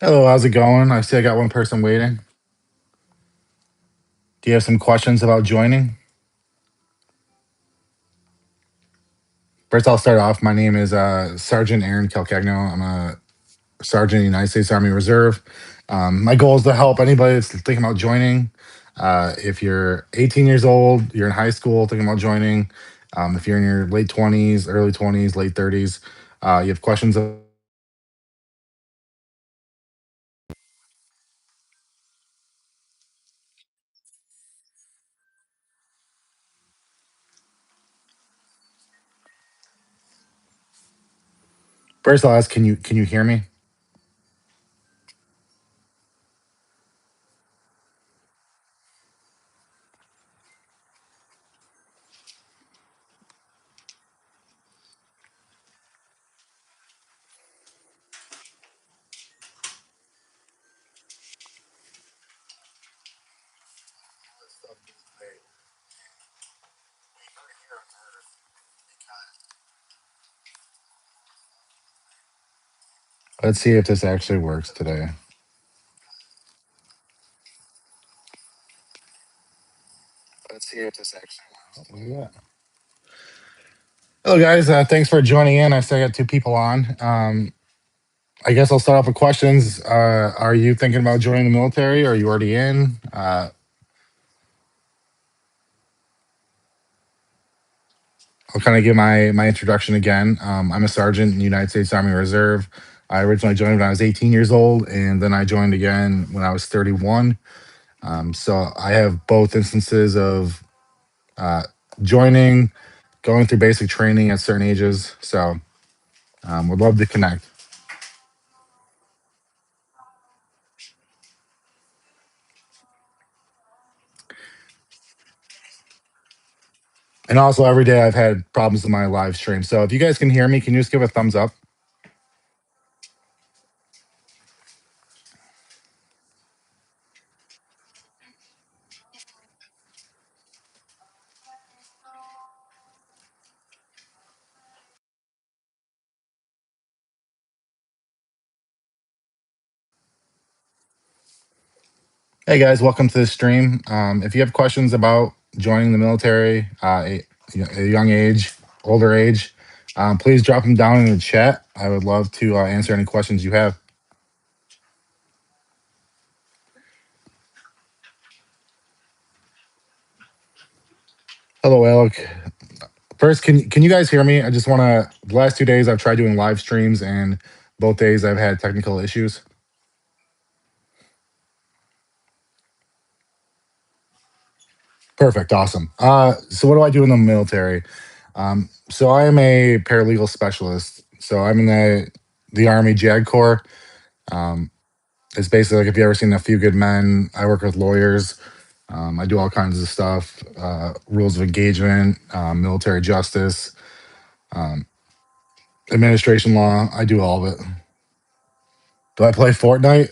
Hello, how's it going? I see I got one person waiting. Do you have some questions about joining? First, I'll start off. My name is Sergeant Aaron Calcagno. I'm a sergeant in the United States Army Reserve. My goal is to help anybody that's thinking about joining. If you're 18 years old, you're in high school thinking about joining. If you're in your late 20s, early 20s, late 30s, you have questions. First, I'll ask, can you hear me? Let's see if this actually works today. Let's see if this actually. Oh, look at that. Hello, guys. Thanks for joining in. I still got two people on. I guess I'll start off with questions. Are you thinking about joining the military? Or are you already in? I'll kind of give my introduction again. I'm a sergeant in the United States Army Reserve. I originally joined when I was 18 years old, and then I joined again when I was 31. So I have both instances of uh, joining, going through basic training at certain ages. So would love to connect. And also, every day I've had problems with my live stream. So if you guys can hear me, can you just give a thumbs up? Hey guys, welcome to the stream. If you have questions about joining the military, a young age, older age, please drop them down in the chat. I would love to answer any questions you have. Hello, Alec. First, can you guys hear me? I just want to. The last 2 days I've tried doing live streams, and both days I've had technical issues. Perfect, awesome. So what do I do in the military? So I am a paralegal specialist. So I'm in the Army JAG Corps. Um, It's basically like if you ever seen A Few Good Men, I work with lawyers. I do all kinds of stuff, rules of engagement, military justice, um, administration law. I do all of it. Do I play Fortnite?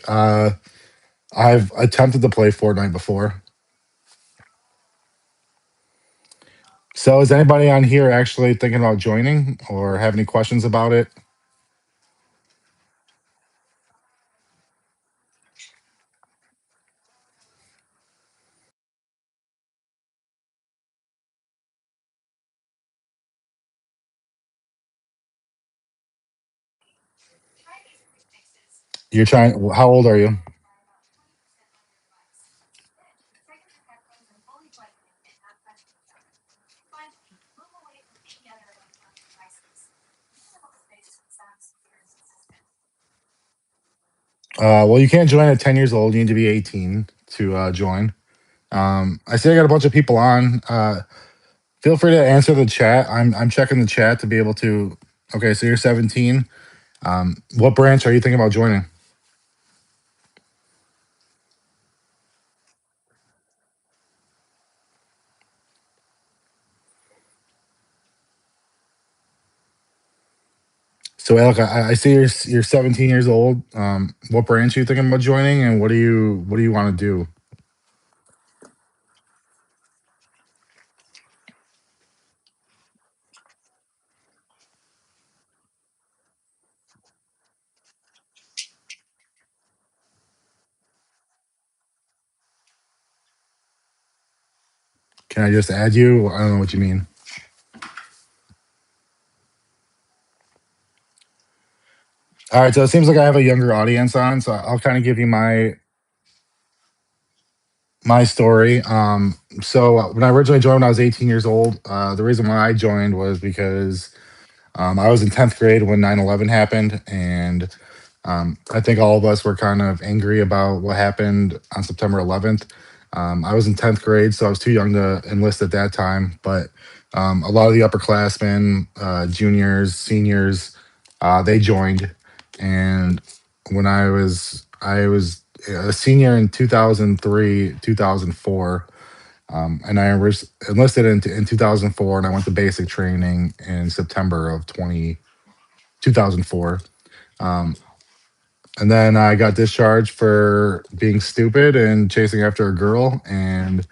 I've attempted to play Fortnite before. So is anybody on here actually thinking about joining or have any questions about it? You're trying, how old are you? Well, you can't join at 10 years old. You need to be 18 to join. I see I got a bunch of people on. Feel free to answer the chat. I'm checking the chat to be able to. Okay, so you're 17. What branch are you thinking about joining? So Alec, I see you're 17 years old. What branch are you thinking about joining, and what do you want to do? Can I just add you? I don't know what you mean. All right, so it seems like I have a younger audience on, so I'll kind of give you my story. So when I originally joined when I was 18 years old, the reason why I joined was because I was in 10th grade when 9/11 happened, and I think all of us were kind of angry about what happened on September 11th. I was in 10th grade, so I was too young to enlist at that time. But a lot of the upperclassmen, juniors, seniors, they joined. And when I was a senior in 2003, 2004, and I was enlisted in 2004, and I went to basic training in September of 2004. Um, and then I got discharged for being stupid and chasing after a girl. And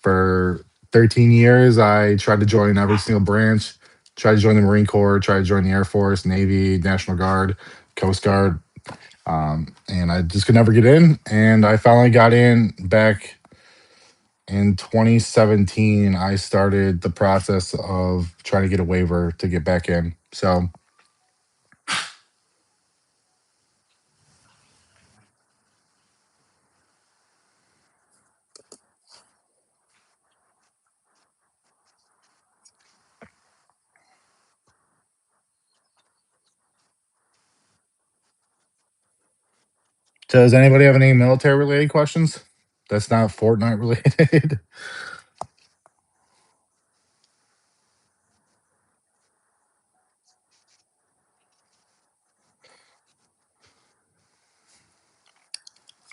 for 13 years, I tried to join every single branch, tried to join the Marine Corps, tried to join the Air Force, Navy, National Guard, Coast Guard. And I just could never get in. And I finally got in back in 2017. I started the process of trying to get a waiver to get back in. Does anybody have any military related questions? That's not Fortnite related.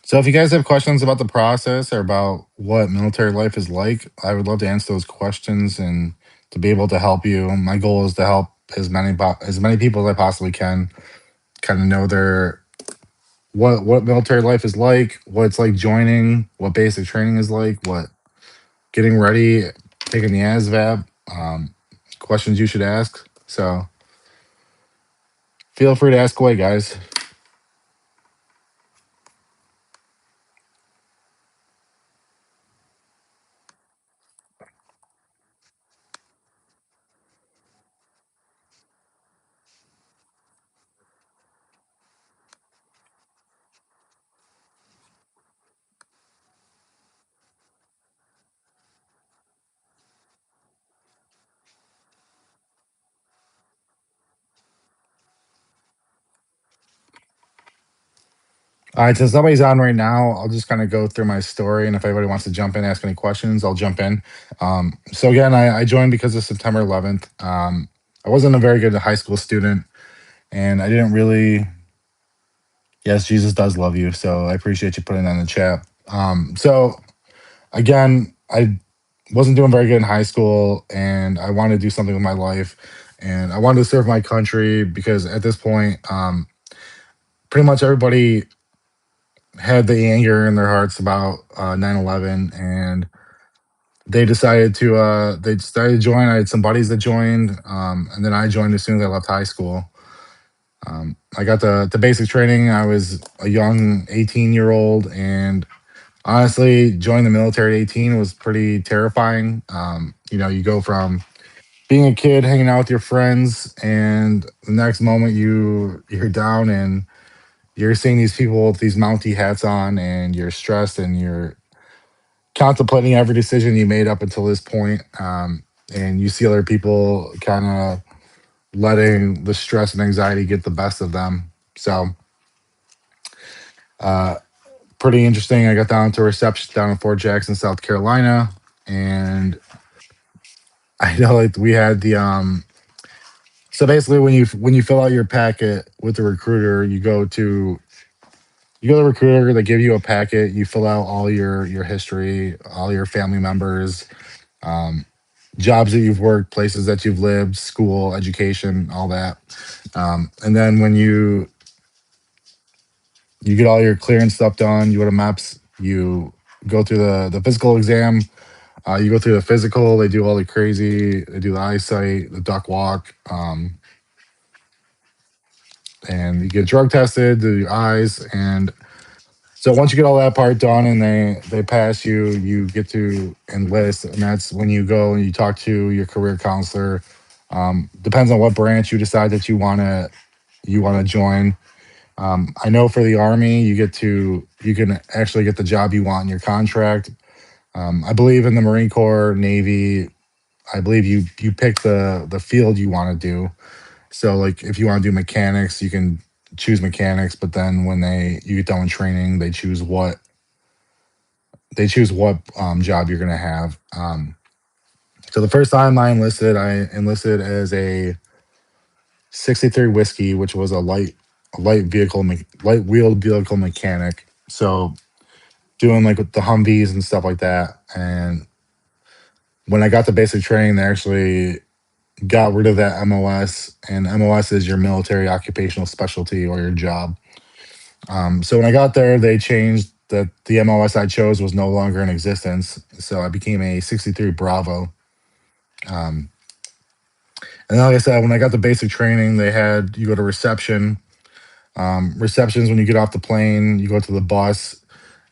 So if you guys have questions about the process or about what military life is like, I would love to answer those questions and to be able to help you. My goal is to help as many people as I possibly can kind of know their what military life is like, what it's like joining, what basic training is like, what getting ready, taking the ASVAB, questions you should ask. So feel free to ask away, guys. All right, since nobody's on right now, I'll just kind of go through my story, and if anybody wants to jump in, ask any questions, I'll jump in. So again, I joined because of September 11th. I wasn't a very good high school student, and I didn't really. Yes, Jesus does love you, so I appreciate you putting that in the chat. So again, I wasn't doing very good in high school, and I wanted to do something with my life, and I wanted to serve my country because at this point, pretty much everybody had the anger in their hearts about 9/11, and they decided to join. I had some buddies that joined, and then I joined as soon as I left high school. I got the basic training. I was a young 18-year-old, and honestly, joining the military at 18 was pretty terrifying. You go from being a kid hanging out with your friends, and the next moment you're down and you're seeing these people with these Mountie hats on, and you're stressed and you're contemplating every decision you made up until this point. And you see other people kind of letting the stress and anxiety get the best of them. So, uh, pretty interesting. I got down to reception down in Fort Jackson, South Carolina, and I know like we had the so basically when you fill out your packet with the recruiter, you go to the recruiter, they give you a packet, you fill out all your history, all your family members, um, jobs that you've worked, places that you've lived, school, education, all that. And then when you get all your clearance stuff done, you go to MEPS, you go through the physical exam, you go through the physical, they do all the crazy, they do the eyesight, the duck walk, and you get drug tested, do your eyes, and So once you get all that part done and they pass you, you get to enlist, and that's when you go and you talk to your career counselor. Depends on what branch you decide that you want to join. I know for the Army, you can actually get the job you want in your contract. I believe in the Marine Corps, Navy, I believe you pick the field you want to do. So like if you want to do mechanics, you can choose mechanics, but then when you get done with training, they choose what job you're gonna have. So the first time I enlisted as a 63 whiskey, which was light wheeled vehicle mechanic. So doing like with the Humvees and stuff like that. And when I got the basic training, they actually got rid of that MOS, and MOS is your military occupational specialty or your job. So when I got there, they changed that the MOS I chose was no longer in existence. So I became a 63 Bravo. Um, and like I said, when I got the basic training, they had you go to reception. Receptions when you get off the plane, you go to the bus.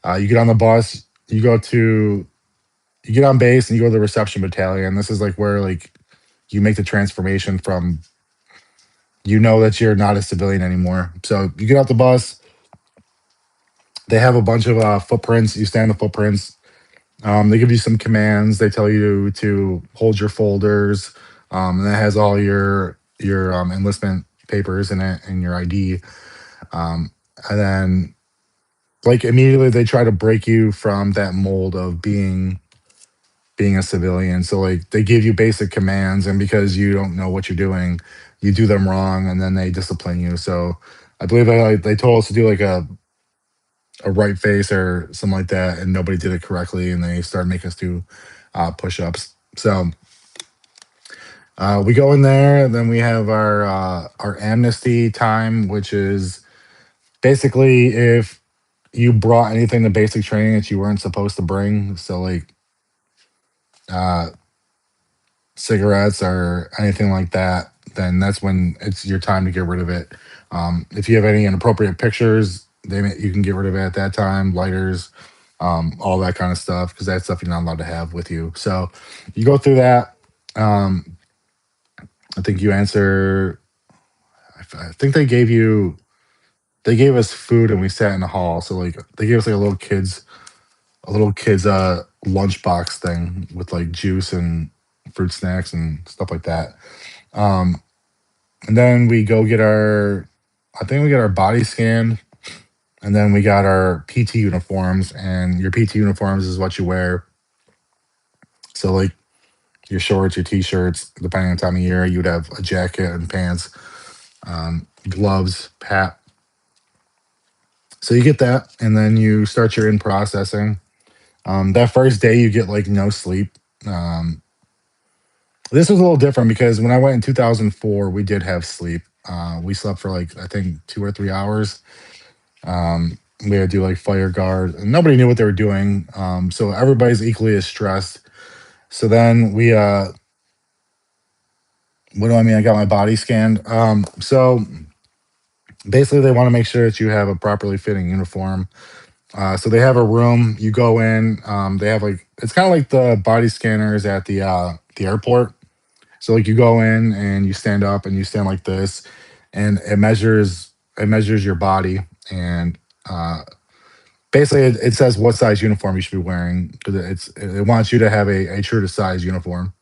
You get on the bus, you get on base and you go to the reception battalion. This is like where like you make the transformation from that you're not a civilian anymore. So you get off the bus, they have a bunch of footprints. You stand the footprints. They give you some commands. They tell you to hold your folders, and that has all your enlistment papers in it and your ID. Um, and then, like immediately, they try to break you from that mold of being a civilian. So like they give you basic commands, and because you don't know what you're doing, you do them wrong, and then they discipline you. So I believe they told us to do like a right face or something like that, and nobody did it correctly, and they started making us do push-ups. So we go in there, and then we have our amnesty time, which is basically if you brought anything to basic training that you weren't supposed to bring. So like uh, cigarettes or anything like that, then that's when it's your time to get rid of it. If you have any inappropriate pictures, you can get rid of it at that time. Lighters, all that kind of stuff, because that's stuff you're not allowed to have with you. So you go through that. Um, I think you answer. I think they gave us food and we sat in the hall. So like they gave us like a little kids lunchbox thing with like juice and fruit snacks and stuff like that. Um, and then we go get I think we get our body scanned, and then we got our PT uniforms. And your PT uniforms is what you wear. So like your shorts, your t-shirts, depending on the time of year, you'd have a jacket and pants, gloves, hat. So you get that, and then you start your in processing. That first day, you get like no sleep. Um, this was a little different because when I went in 2004, we did have sleep. We slept for like I think 2 or 3 hours. We had to do like fire guard, and nobody knew what they were doing. So everybody's equally as stressed. So then what do I mean? I got my body scanned. So basically, they want to make sure that you have a properly fitting uniform. So they have a room. You go in. They have like it's kind of like the body scanners at the airport. So like you go in and you stand up and you stand like this, and it measures your body, and basically it says what size uniform you should be wearing because it wants you to have a true to size uniform.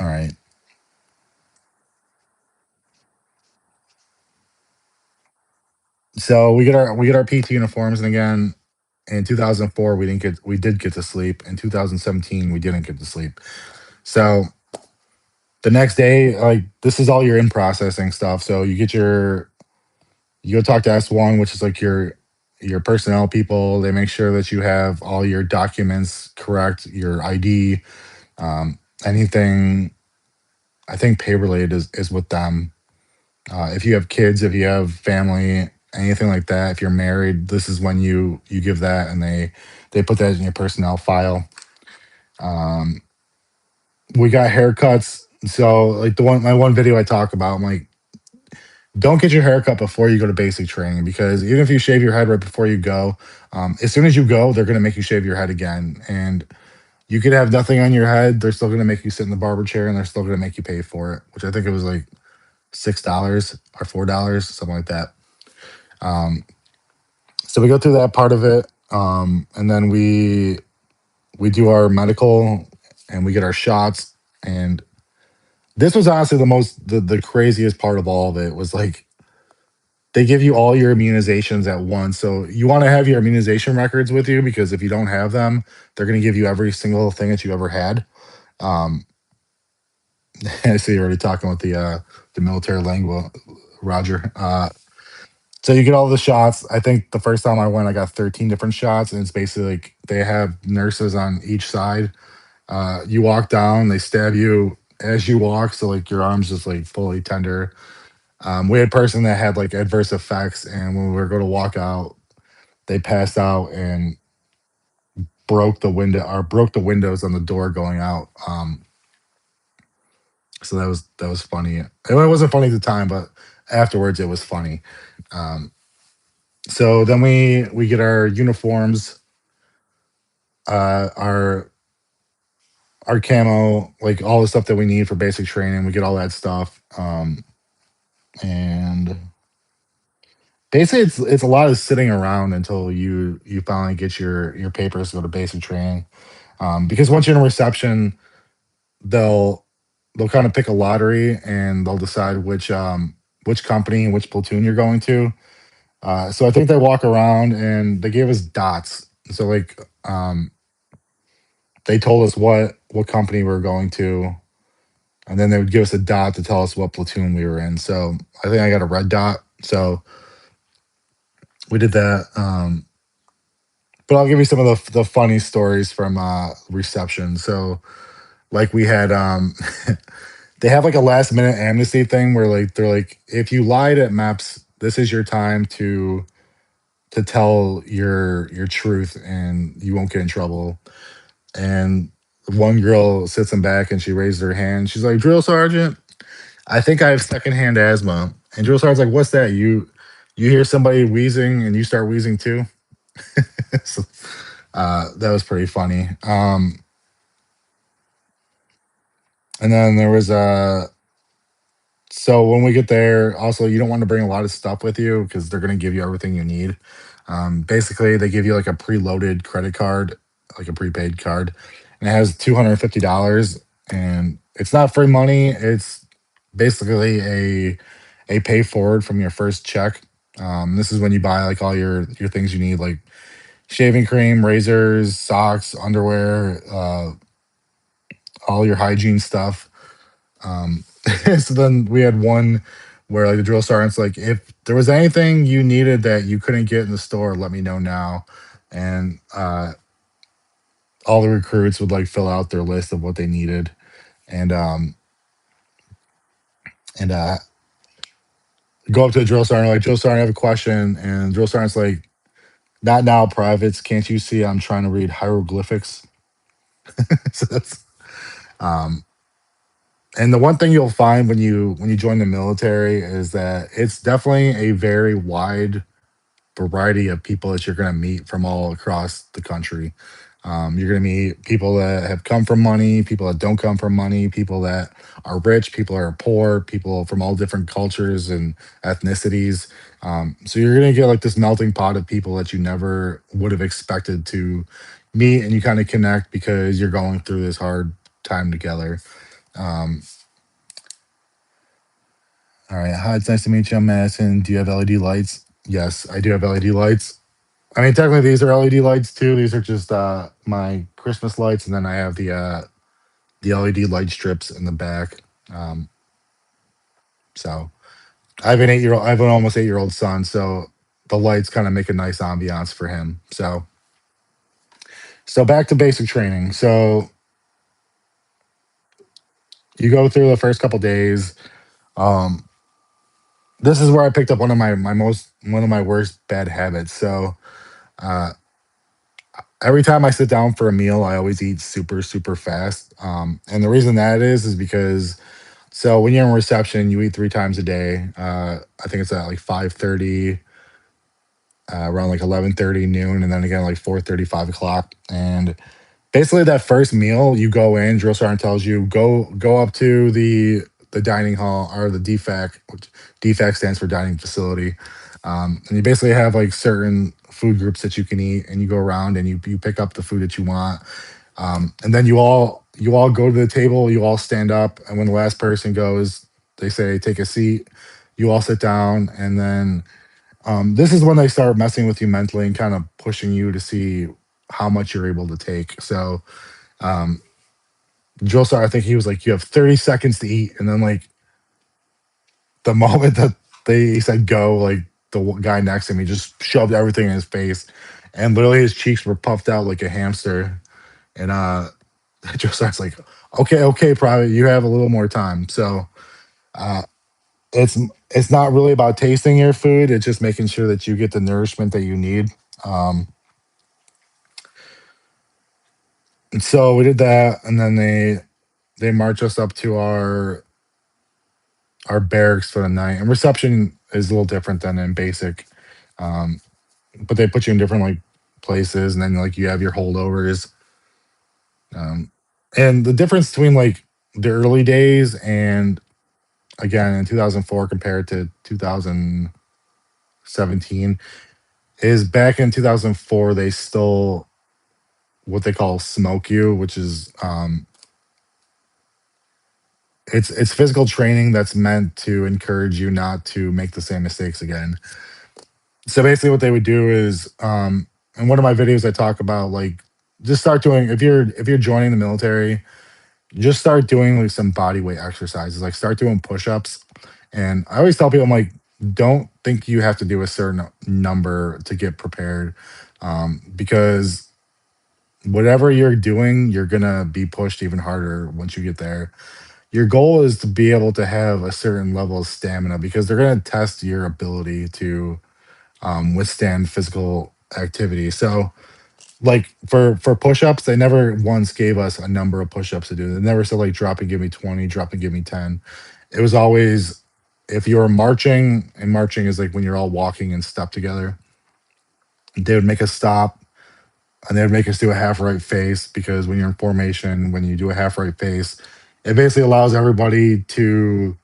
All right. So we get our PT uniforms, and again, in 2004 we did get to sleep. In 2017 we didn't get to sleep. So the next day, like this is all your in processing stuff. So you go talk to S1, which is like your personnel people. They make sure that you have all your documents correct, your ID, anything. I think pay related is with them. If you have kids, if you have family, anything like that, if you're married, this is when you give that, and they put that in your personnel file. Um, we got haircuts. So like my one video I talk about, I'm like don't get your hair cut before you go to basic training, because even if you shave your head right before you go, as soon as you go, they're going to make you shave your head again. And you could have nothing on your head. They're still going to make you sit in the barber chair, and they're still going to make you pay for it, which I think it was like $6 or $4, something like that. Um, so we go through that part of it, and then we do our medical, and we get our shots. And this was honestly the craziest part of all of it was like they give you all your immunizations at once. So you want to have your immunization records with you, because if you don't have them, they're going to give you every single thing that you ever had. Um, I see you're already talking with the military lingo, Roger. So you get all the shots. I think the first time I went, I got 13 different shots, and it's basically like they have nurses on each side. You walk down, they stab you as you walk, so like your arms just like fully tender. We had a person that had like adverse effects, and when we were going to walk out, they passed out and broke the windows on the door going out. So that was funny. It wasn't funny at the time, but afterwards it was funny. Um, so then we get our uniforms, our camo, like all the stuff that we need for basic training. We get all that stuff, and basically it's a lot of sitting around until you finally get your papers to go to basic training. Because once you're in reception, they'll they'll kind of pick a lottery, and they'll decide which company, which platoon you're going to. So I think they walk around, and they gave us dots. So like they told us what company we were going to, and then they would give us a dot to tell us what platoon we were in. So I think I got a red dot. So we did that. But I'll give you some of the funny stories from reception. So like we had they have like a last minute amnesty thing where like they're like, if you lied at MEPS, this is your time to tell your truth, and you won't get in trouble. And one girl sits in back, and she raised her hand. She's like, drill sergeant, I think I have secondhand asthma. And drill sergeant's like, what's that? You hear somebody wheezing and you start wheezing too? So, that was pretty funny. And then there was so when we get there, also you don't want to bring a lot of stuff with you, because they're going to give you everything you need. Basically, they give you like a preloaded credit card, like a prepaid card, and it has $250. And it's not free money. It's basically a pay forward from your first check. This is when you buy like all your things you need, like shaving cream, razors, socks, underwear, all your hygiene stuff. Um, so then we had one where like the drill sergeant's like, if there was anything you needed that you couldn't get in the store, let me know now. And all the recruits would like fill out their list of what they needed, and and go up to the drill sergeant like, drill sergeant, I have a question. And drill sergeant's like, not now, privates. Can't you see I'm trying to read hieroglyphics? So that's um, and the one thing you'll find when you join the military is that it's definitely a very wide variety of people that you're going to meet from all across the country. You're going to meet people that have come from money, people that don't come from money, people that are rich, people that are poor, people from all different cultures and ethnicities. So you're going to get like this melting pot of people that you never would have expected to meet, and you kind of connect because you're going through this hard time together. Um, all right. Hi, it's nice to meet you. I'm Madison. Do you have LED lights? Yes, I do have LED lights. I mean, technically, these are LED lights too. These are just my Christmas lights, and then I have the LED light strips in the back. Um, so I have an almost 8-year old son, so the lights kind of make a nice ambiance for him. So back to basic training. So you go through the first couple days. Um, this is where I picked up one of my worst bad habits. So uh, every time I sit down for a meal, I always eat super fast. And the reason that is because So when you're in reception, you eat 3 times a day. I think it's at like 5:30, around like 11:30, noon, and then again like 4:30, 5 o'clock. And basically, that first meal, you go in, drill sergeant tells you go up to the dining hall, or the DFAC, which DFAC stands for dining facility. And you basically have like certain food groups that you can eat, and you go around and you pick up the food that you want. And then you all go to the table, you all stand up, and when the last person goes, they say take a seat. You all sit down, and then this is when they start messing with you mentally and kind of pushing you to see how much you're able to take. So um, drill sergeant, I think he was like, you have 30 seconds to eat, and then like the moment that they said go, like guy next to me just shoved everything in his face, and literally his cheeks were puffed out like a hamster. And drill sergeant's like, okay, okay, private, you have a little more time. So uh, it's it's not really about tasting your food; it's just making sure that you get the nourishment that you need. Um, and so we did that, and then they march us up to our barracks for the night. And reception is a little different than in basic, um, but they put you in different like places, and then like you have your holdovers. Um, and the difference between like the early days and again in 2004 compared to 2017 is back in 2004 they still what they call smoke you, which is it's physical training that's meant to encourage you not to make the same mistakes again. So basically what they would do is in one of my videos I talk about like just start doing if you're joining the military, just start doing like some body weight exercises, like start doing push-ups. And I always tell people, I'm like, don't think you have to do a certain number to get prepared, because whatever you're doing, you're gonna be pushed even harder once you get there. Your goal is to be able to have a certain level of stamina because they're gonna test your ability to withstand physical activity. So like for push-ups, they never once gave us a number of push-ups to do. They never said like drop and give me 20, drop and give me 10. It was always if you were marching, and marching is like when you're all walking in step together, they would make us stop, and they would make us do a half right face because when you're in formation, when you do a half right face, it basically allows everybody to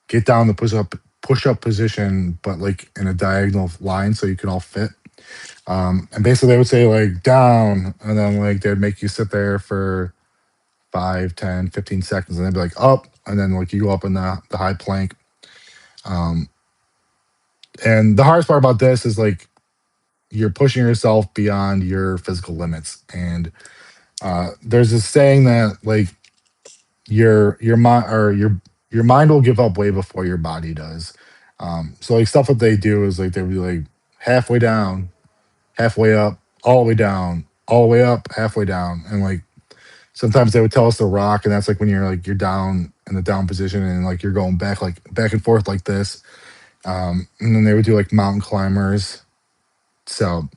get down the push up position, but like in a diagonal line so you can all fit. And basically they would say like down, and then like they'd make you sit there for 5, 10, 15 seconds, and they'd be like up, and then like you go up in the high plank. Um, and the hardest part about this is like you're pushing yourself beyond your physical limits. And there's this saying that like your mind or your mind will give up way before your body does. So like stuff that they do is like they would be like halfway down, halfway up, all the way down, all the way up, halfway down, and like sometimes they would tell us to rock, and that's like when you're down in the down position and like you're going back like back and forth like this. And then they would do like mountain climbers. So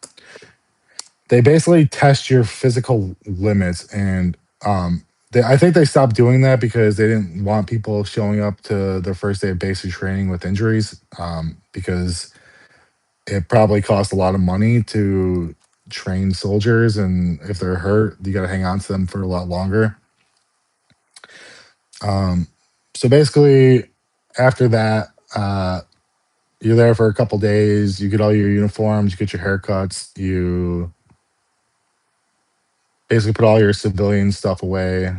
they basically test your physical limits, and I think they stopped doing that because they didn't want people showing up to their first day of basic training with injuries, because it probably costs a lot of money to train soldiers, and if they're hurt you got to hang on to them for a lot longer. um, so basically after that, you're there for a couple days, you get all your uniforms, you get your haircuts, you basically put all your civilian stuff away.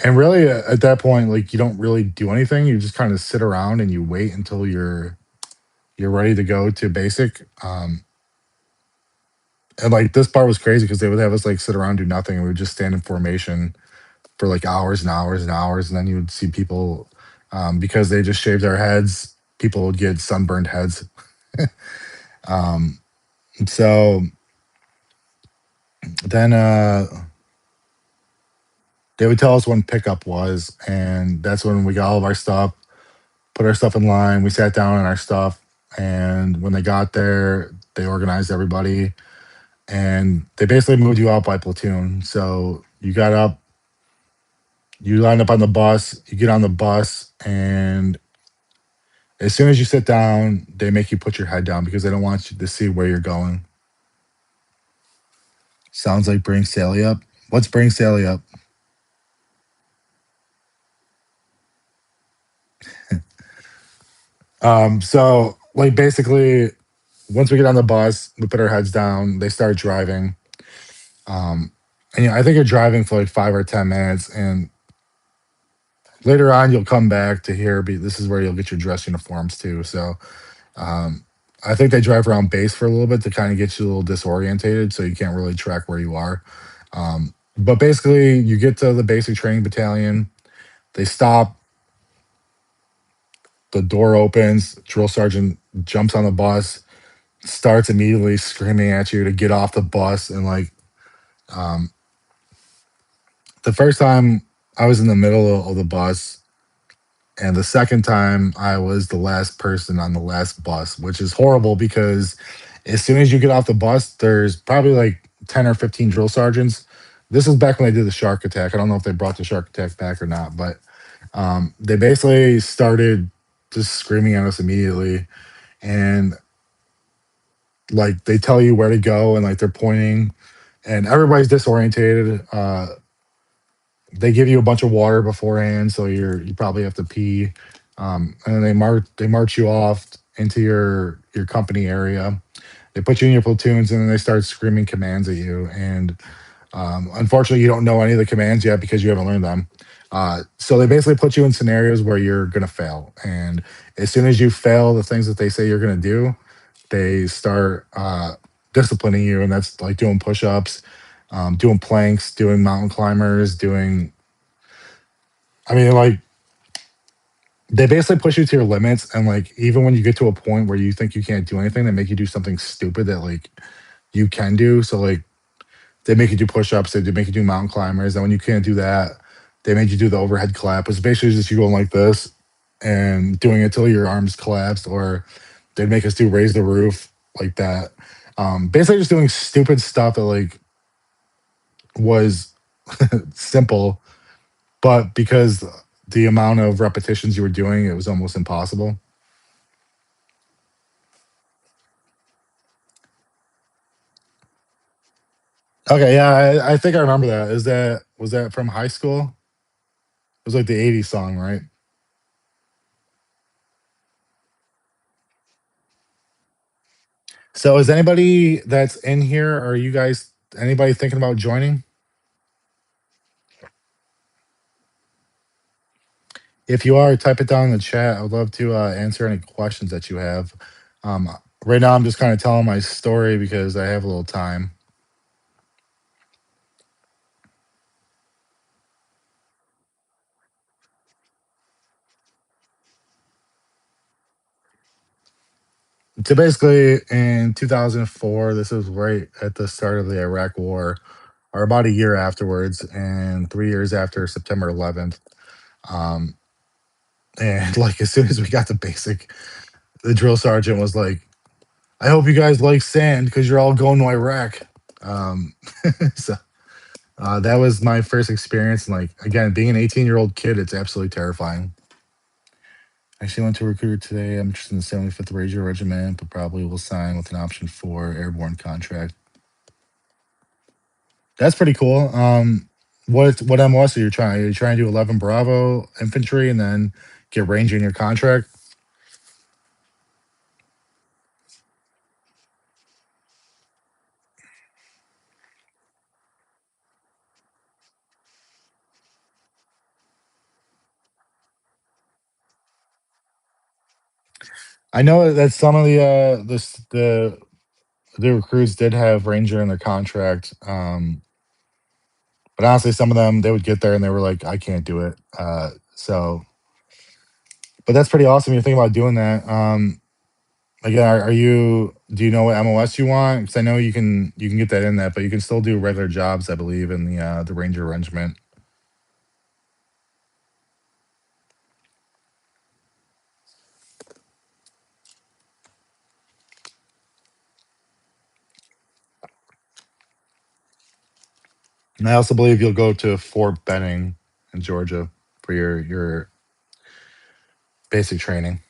And really at that point, like you don't really do anything, you just kind of sit around and you wait until you're ready to go to basic. And like this part was crazy because they would have us like sit around, do nothing, and we would just stand in formation for like hours and hours and hours. And then you would see people, because they just shaved their heads, people would get sunburned heads. um, so then they would tell us when pickup was, and that's when we got all of our stuff, put our stuff in line, we sat down on our stuff, and when they got there, they organized everybody, and they basically moved you out by platoon. So you got up You line up on the bus, you get on the bus, and as soon as you sit down, they make you put your head down because they don't want you to see where you're going. Sounds like bring Sally up. Let's bring Sally up. So like basically once we get on the bus, we put our heads down, they start driving. Um, and I think you're driving for like 5 or 10 minutes, and later on you'll come back to here. This is where you'll get your dress uniforms too. So um, I think they drive around base for a little bit to kind of get you a little disorientated, so you can't really track where you are. But basically, you get to the basic training battalion. They stop. The door opens. Drill sergeant jumps on the bus, starts immediately screaming at you to get off the bus. And like um, the first time I was in the middle of the bus, and the second time I was the last person on the last bus, which is horrible because as soon as you get off the bus, there's probably like 10 or 15 drill sergeants. This is back when they did the shark attack. I don't know if they brought the shark attack back or not, but they basically started just screaming at us immediately. And like they tell you where to go, and like they're pointing, and everybody's disorientated. They give you a bunch of water beforehand, so you probably have to pee. And then they march you off into your company area. They put you in your platoons, and then they start screaming commands at you. And unfortunately, you don't know any of the commands yet because you haven't learned them. So they basically put you in scenarios where you're gonna fail, and as soon as you fail the things that they say you're gonna do, they start disciplining you, and that's like doing push-ups, doing planks, doing mountain climbers, doing. I mean, like they basically push you to your limits, and like even when you get to a point where you think you can't do anything, they make you do something stupid that like you can do. So like they make you do push-ups, they do make you do mountain climbers, and when you can't do that, they make you do the overhead clap. It's basically just you going like this and doing it till your arms collapse, or they'd make us do raise the roof like that. Basically just doing stupid stuff that like was simple, but because the amount of repetitions you were doing, it was almost impossible. Okay, yeah, I think I remember that. Was that from high school? It was like the '80s song, right? So is anybody that's in here, are you guys anybody thinking about joining? If you are, type it down in the chat. I would love to answer any questions that you have. Um, right now, I'm just kind of telling my story because I have a little time. So basically, in 2004, this was right at the start of the Iraq War, or about a year afterwards, and 3 years after September 11th. Um, and like as soon as we got to basic, the drill sergeant was like, "I hope you guys like sand because you're all going to Iraq." Um, so that was my first experience. And like again, being an 18-year-old kid, it's absolutely terrifying. I actually went to a recruiter today. I'm interested in the 75th Ranger Regiment, but probably will sign with an option for airborne contract. That's pretty cool. What MOS are you trying? Are you trying to do 11 Bravo infantry and then get Ranger in your contract? I know that some of the recruits did have Ranger in their contract. But honestly, some of them they would get there and they were like, I can't do it. But that's pretty awesome. You're thinking about doing that. Again, are you? Do you know what MOS you want? Because I know you can get that in that, but you can still do regular jobs. I believe in the Ranger Regiment. And I also believe you'll go to Fort Benning in Georgia for your basic training.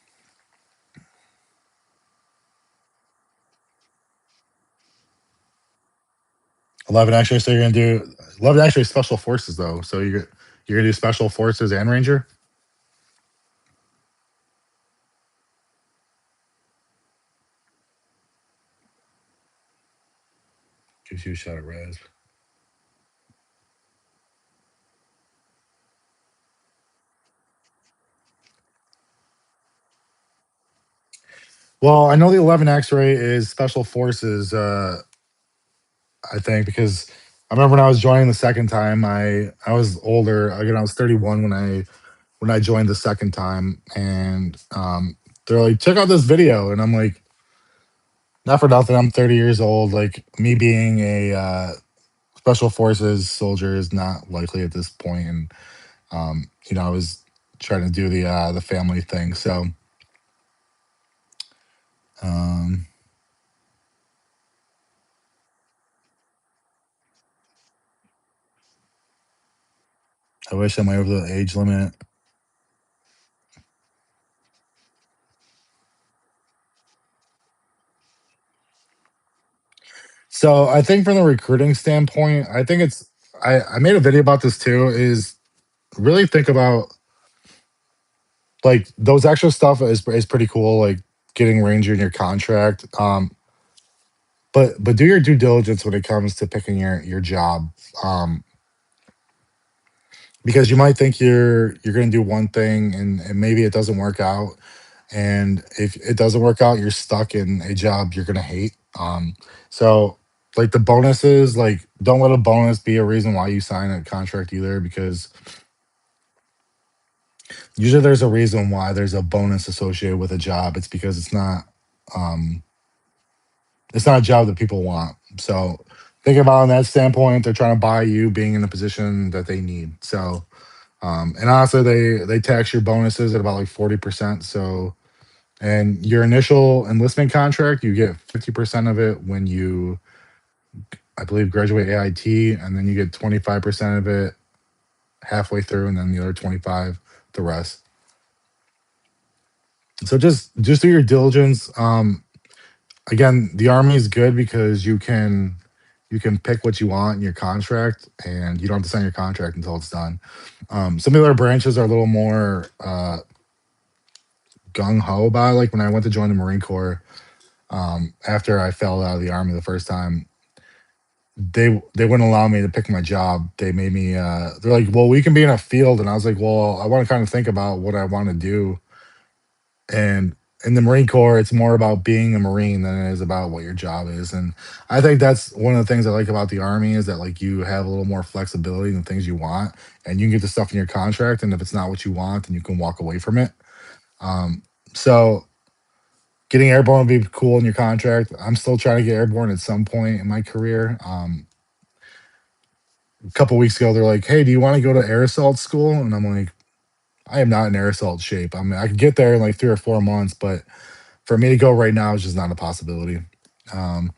11 actually. So you're gonna do 11 actually special forces though. So you're gonna do special forces and ranger. Gives you a shot at res. Well, I know the 11 X-ray is special forces. I think because I remember when I was joining the second time, I was older. Again, I was 31 when I joined the second time, and they're like, check out this video, and I'm like, not for nothing, I'm 30 years old. Like me being a special forces soldier is not likely at this point, and I was trying to do the family thing, so um, I wish I'm way over the age limit. So I think from the recruiting standpoint, I think I made a video about this too, is really think about like those extra stuff is pretty cool, like getting ranger in your contract. But do your due diligence when it comes to picking your job. Um, because you might think you're gonna do one thing and maybe it doesn't work out. And if it doesn't work out, you're stuck in a job you're gonna hate. So like the bonuses, like don't let a bonus be a reason why you sign a contract either, because usually there's a reason why there's a bonus associated with a job. It's because um it's not a job that people want. So think about it in that standpoint, they're trying to buy you being in the position that they need. So and honestly they tax your bonuses at about like 40%. So and your initial enlistment contract, you get 50% of it when you, I believe, graduate AIT, and then you get 25% of it halfway through, and then the other 25 the rest. So just do your diligence. Again, the army is good because you can pick what you want in your contract, and you don't have to sign your contract until it's done. Some of the other branches are a little more gung ho about it. Like when I went to join the Marine Corps, after I fell out of the army the first time, they wouldn't allow me to pick my job. They made me they're like, well, we can be in a field, and I was like, well, I want to kind of think about what I want to do. And in the Marine Corps, it's more about being a Marine than it is about what your job is. And I think that's one of the things I like about the Army, is that like you have a little more flexibility in the things you want, and you can get the stuff in your contract. And if it's not what you want, then you can walk away from it. So getting airborne would be cool in your contract. I'm still trying to get airborne at some point in my career. A couple weeks ago, they're like, "Hey, do you want to go to air assault school?" And I'm like, "I am not in air assault shape. I mean, I could get there in like 3 or 4 months, but for me to go right now is just not a possibility." Um,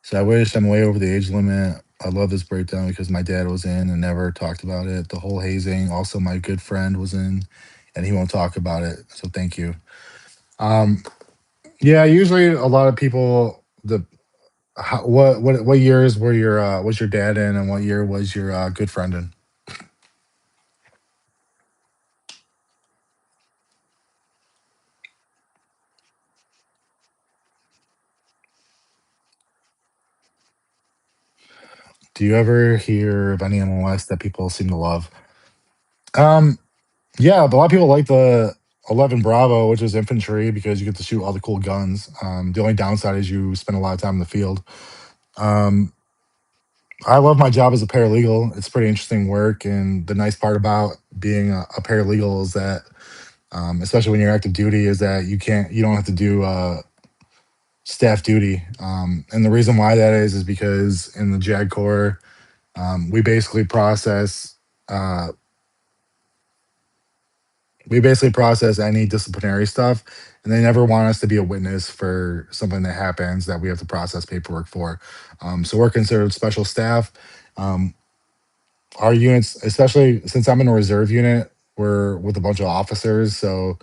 so I wish I'm way over the age limit. I love this breakdown because my dad was in and never talked about it. The whole hazing. Also, my good friend was in, and he won't talk about it. So thank you. Um, yeah, usually a lot of people. What years were your was your dad in, and what year was your good friend in? Do you ever hear of any MLS that people seem to love? Um, yeah, but a lot of people like the 11 Bravo, which is infantry, because you get to shoot all the cool guns. The only downside is you spend a lot of time in the field. Um, I love my job as a paralegal. It's pretty interesting work, and the nice part about being a paralegal is that, especially when you're active duty, is that you don't have to do staff duty. And the reason why that is because in the JAG Corps, we basically process uh, any disciplinary stuff, and they never want us to be a witness for something that happens that we have to process paperwork for. So we're considered special staff. Um, our units, especially since I'm in a reserve unit, we're with a bunch of officers, so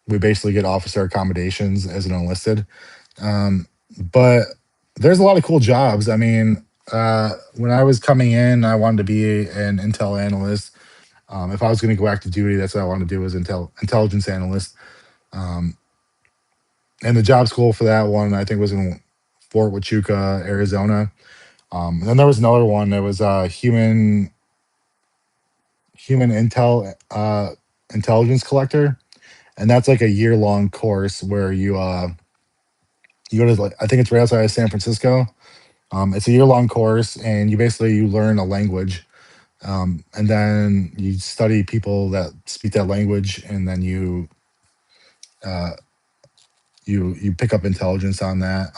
we basically get officer accommodations as an enlisted. Um, but there's a lot of cool jobs. I mean, when I was coming in, I wanted to be an intel analyst. If I was going to go active duty, that's what I wanted to do was intelligence analyst. Um, and the job school for that one, I think, was in Fort Huachuca, Arizona. And then there was another one that was human intelligence collector, and that's like a year long course where you go to, like, I think it's right outside of San Francisco. It's a year long course, and you learn a language, and then you study people that speak that language, and then uh, you pick up intelligence on that.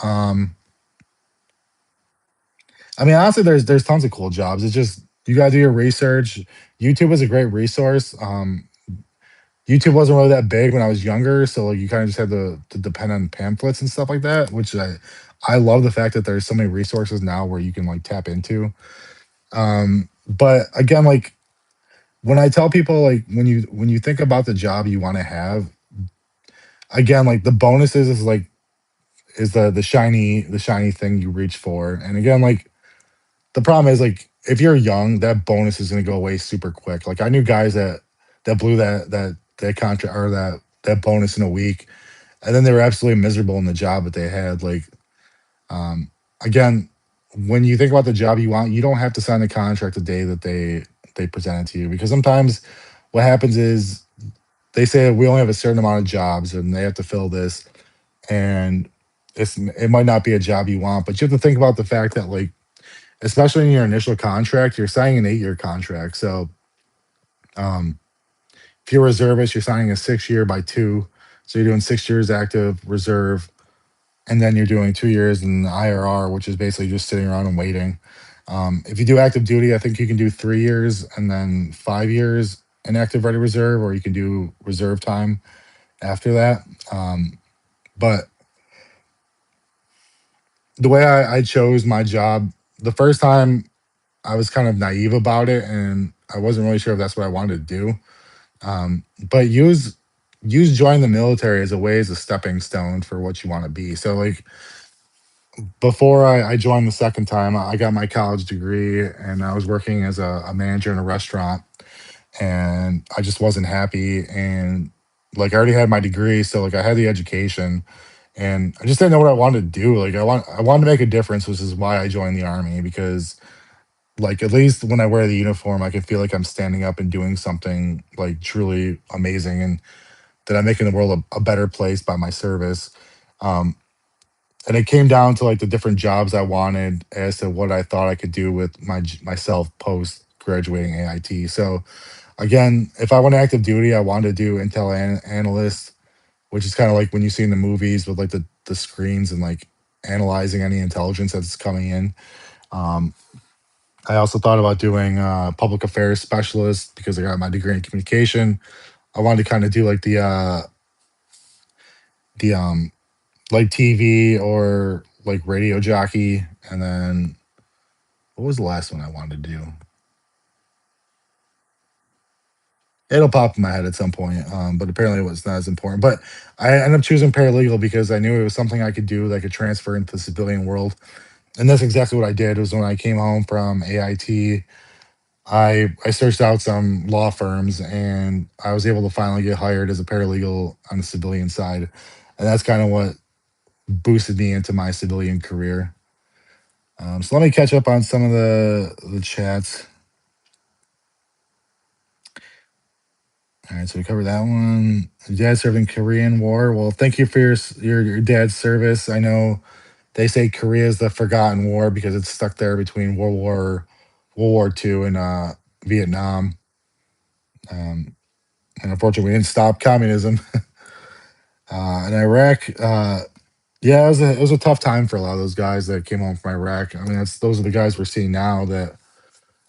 I mean, honestly, there's tons of cool jobs. It's just you gotta do your research. YouTube is a great resource. YouTube wasn't really that big when I was younger, so like you kind of just had to depend on pamphlets and stuff like that. Which I love the fact that there's so many resources now where you can like tap into. But again, like when I tell people like when you think about the job you want to have, again, like the bonuses is like is the shiny thing you reach for. And again, like the problem is like if you're young, that bonus is going to go away super quick. Like I knew guys that blew that contract or that bonus in a week, and then they were absolutely miserable in the job that they had. Like um, again, when you think about the job you want, you don't have to sign the contract the day that they present it to you, because sometimes what happens is they say we only have a certain amount of jobs and they have to fill this, and it might not be a job you want, but you have to think about the fact that like especially in your initial contract, you're signing an 8-year contract. So um, if you're a reservist, you're signing a 6 year by two. So you're doing 6 years active reserve, and then you're doing 2 years in the IRR, which is basically just sitting around and waiting. If you do active duty, I think you can do 3 years and then 5 years in active ready reserve, or you can do reserve time after that. But the way I chose my job, the first time I was kind of naive about it, and I wasn't really sure if that's what I wanted to do. But use joining the military as a way as a stepping stone for what you want to be. So like before I joined the second time, I got my college degree and I was working as a manager in a restaurant, and I just wasn't happy. And like I already had my degree, so like I had the education, and I just didn't know what I wanted to do. Like I wanted to make a difference, which is why I joined the army, because like at least when I wear the uniform, I can feel like I'm standing up and doing something like truly amazing, and that I'm making the world a better place by my service. Um, and it came down to like the different jobs I wanted as to what I thought I could do with myself post graduating AIT. So again, if I went active duty, I wanted to do analyst, which is kind of like when you see in the movies with like the screens and like analyzing any intelligence that's coming in. Um, I also thought about doing public affairs specialist because I got my degree in communication. I wanted to kind of do like the like TV or like radio jockey, and then what was the last one I wanted to do? It'll pop in my head at some point, but apparently it was not as important. But I ended up choosing paralegal because I knew it was something I could do that could transfer into the civilian world, and that's exactly what I did. Was when I came home from AIT, I searched out some law firms, and I was able to finally get hired as a paralegal on the civilian side, and that's kind of what boosted me into my civilian career. So let me catch up on some of the chats. All right, so we covered that one. Your dad served in Korean War. Well, thank you for your dad's service. I know they say Korea is the forgotten war because it's stuck there between World War II and Vietnam. Um, and unfortunately, we didn't stop communism. In Iraq, yeah, it was a tough time for a lot of those guys that came home from Iraq. I mean, those are the guys we're seeing now that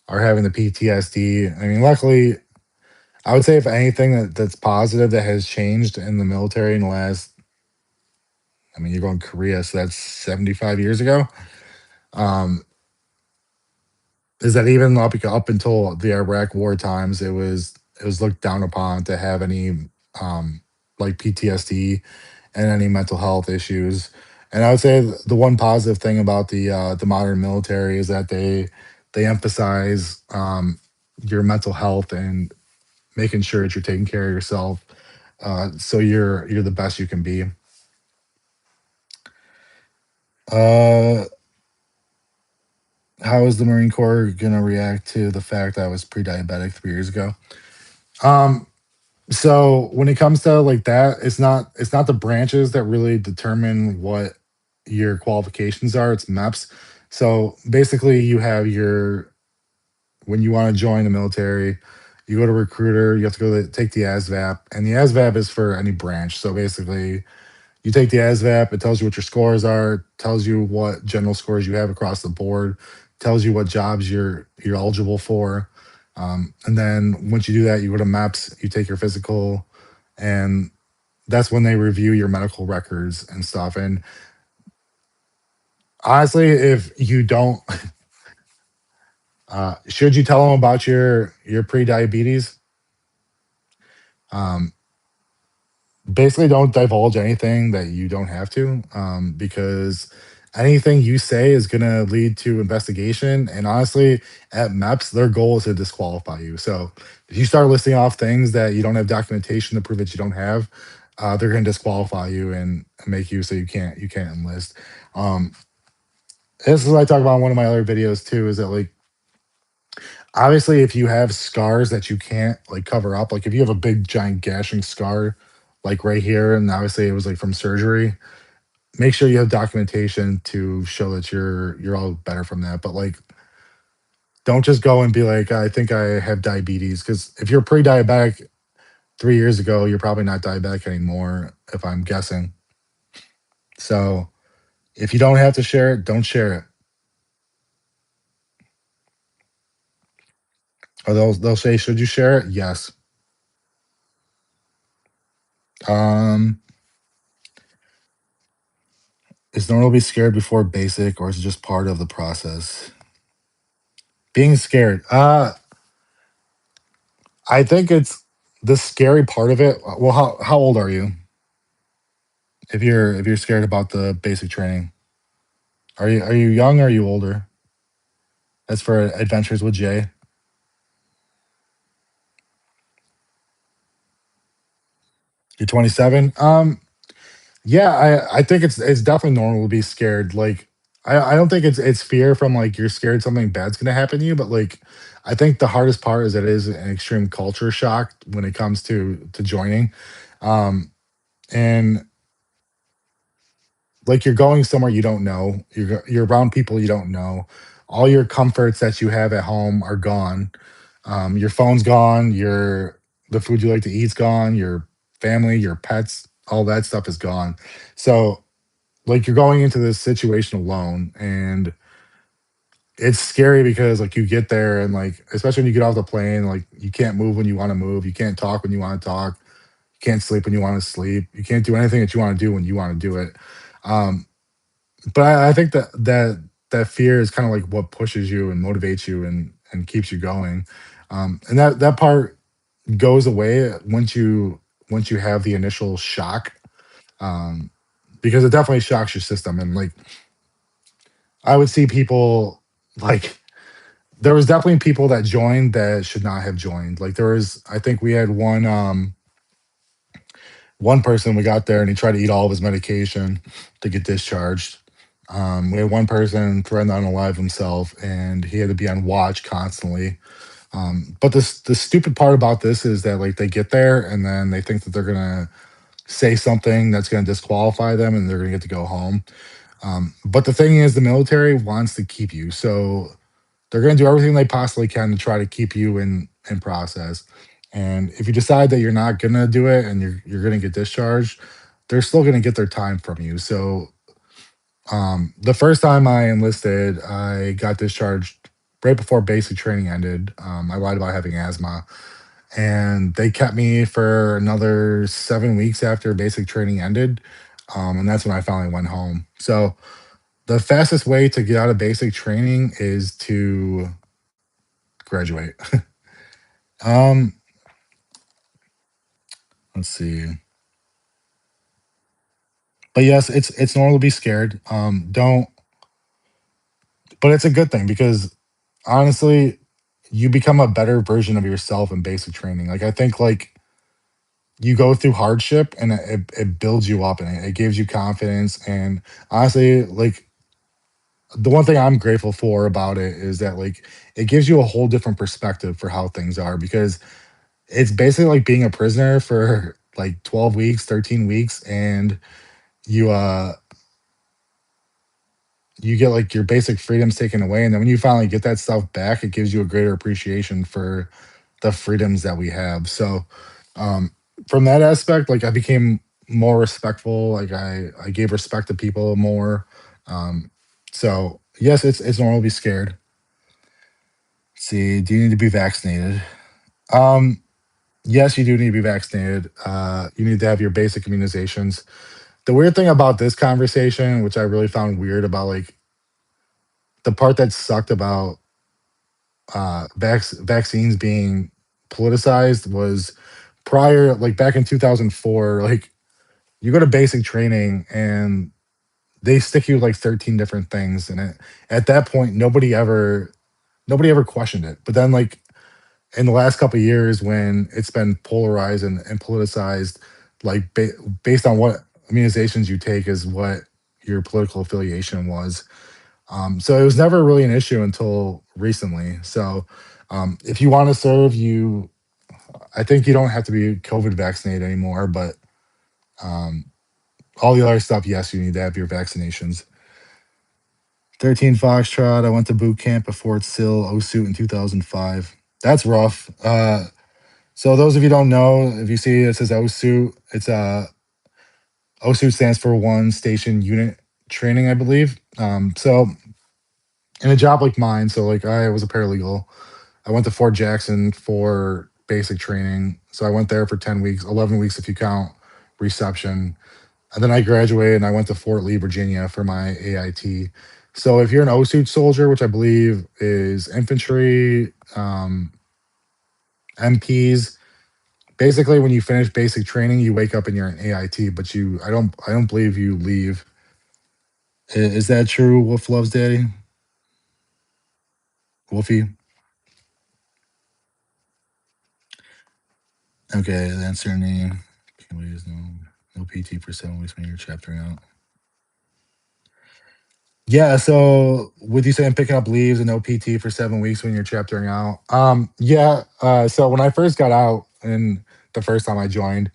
are having the PTSD. I mean, luckily, I would say if anything that's positive that has changed in the military in the last, I mean, you're going Korea, so that's 75 years ago. Um, is that even up until the Iraq war times, it was looked down upon to have any um, like PTSD and any mental health issues. And I would say the one positive thing about the modern military is that they emphasize your mental health and making sure that you're taking care of yourself, so you're the best you can be. Uh, how is the Marine Corps gonna react to the fact that I was pre-diabetic 3 years ago? Um, so when it comes to like that, it's not the branches that really determine what your qualifications are. It's MEPS. So basically, you have your when you want to join the military, you go to recruiter. You have to take the ASVAP, and the ASVAP is for any branch. So basically, you take the ASVAP, it tells you what your scores are, tells you what general scores you have across the board, tells you what jobs you're eligible for. And then once you do that, you go to MEPS, you take your physical, and that's when they review your medical records and stuff. And honestly, if you don't, should you tell them about your pre-diabetes? Um, Basically don't divulge anything that you don't have to, because anything you say is going to lead to investigation, and honestly at MEPS their goal is to disqualify you. So if you start listing off things that you don't have documentation to prove that you don't have, they're going to disqualify you and make you so you can't enlist. um, this is what I talk about in one of my other videos too, is that like obviously if you have scars that you can't like cover up, like if you have a big giant gashing scar like right here, and obviously it was like from surgery, make sure you have documentation to show that you're all better from that. But like don't just go and be like, I think I have diabetes, because if you're pre-diabetic 3 years ago, you're probably not diabetic anymore, if I'm guessing. So if you don't have to share it, don't share it. Or they'll say, should you share it? Yes. um is normal to be scared before basic, or is it just part of the process? Being scared, I think it's the scary part of it. Well, how old are you? If you're scared about the basic training, are you young or are you older? That's for Adventures with Jay. You're 27. Yeah, I think it's definitely normal to be scared. Like I don't think it's fear from like you're scared something bad's gonna happen to you, but like I think the hardest part is that it is an extreme culture shock when it comes to joining. Um, and like you're going somewhere you don't know. You're around people you don't know. All your comforts that you have at home are gone. Your phone's gone. Your The food you like to eat's gone. Your family, your pets, all that stuff is gone. So like you're going into this situation alone, and it's scary because like you get there and like especially when you get off the plane, like you can't move when you want to move. You can't talk when you want to talk. You can't sleep when you want to sleep. You can't do anything that you want to do when you want to do it. Um, but I think that fear is kind of like what pushes you and motivates you and keeps you going. And that part goes away once you have the initial shock, um, because it definitely shocks your system. And like I would see people like there was definitely people that joined that should not have joined. Like there was, I think we had one person, we got there and he tried to eat all of his medication to get discharged. We had one person threaten to unalive himself, and he had to be on watch constantly. But the stupid part about this is that like they get there and then they think that they're gonna say something that's gonna disqualify them and they're gonna get to go home. But the thing is, the military wants to keep you, so they're gonna do everything they possibly can to try to keep you in process. And if you decide that you're not gonna do it and you're gonna get discharged, they're still gonna get their time from you. So the first time I enlisted, I got discharged right before basic training ended. I lied about having asthma, and they kept me for another 7 weeks after basic training ended. And that's when I finally went home. So the fastest way to get out of basic training is to graduate. um, let's see. But yes, it's normal to be scared. Don't, but it's a good thing because honestly, you become a better version of yourself in basic training. Like I think like you go through hardship and it builds you up and it gives you confidence. And honestly, like the one thing I'm grateful for about it is that like it gives you a whole different perspective for how things are because it's basically like being a prisoner for like 12 weeks, 13 weeks, and you you get like your basic freedoms taken away. And then when you finally get that stuff back, it gives you a greater appreciation for the freedoms that we have. So um from that aspect, like I became more respectful, like I gave respect to people more. Um so yes, it's normal to be scared. Let's see, do you need to be vaccinated? Um yes, you do need to be vaccinated. You need to have your basic immunizations. The weird thing about this conversation, which I really found weird about like the part that sucked about vaccines being politicized was prior, like back in 2004, like you go to basic training and they stick you like 13 different things. And at that point, nobody ever questioned it. But then like in the last couple of years when it's been polarized and politicized, like based on what immunizations you take is what your political affiliation was. So it was never really an issue until recently. So if you want to serve, I think you don't have to be COVID vaccinated anymore, but um, all the other stuff, yes, you need to have your vaccinations. 13 Foxtrot. I went to boot camp at Fort Sill, OSUT in 2005. That's rough. So those of you don't know, if you see it says OSUT, it's OSUT stands for One Station Unit Training, I believe. So in a job like mine, so like I was a paralegal. I went to Fort Jackson for basic training. So I went there for 10 weeks, 11 weeks if you count reception. And then I graduated and I went to Fort Lee, Virginia for my AIT. So if you're an OSUT soldier, which I believe is infantry, MPs, basically when you finish basic training, you wake up and you're an AIT, but I don't believe you leave. Is that true, Wolf Loves Daddy? Wolfie? Okay, the answer name. Can't wait, is no PT for 7 weeks when you're chaptering out. Yeah, so with you saying picking up leaves and no PT for 7 weeks when you're chaptering out. Yeah, so when I first got out and the first time I joined,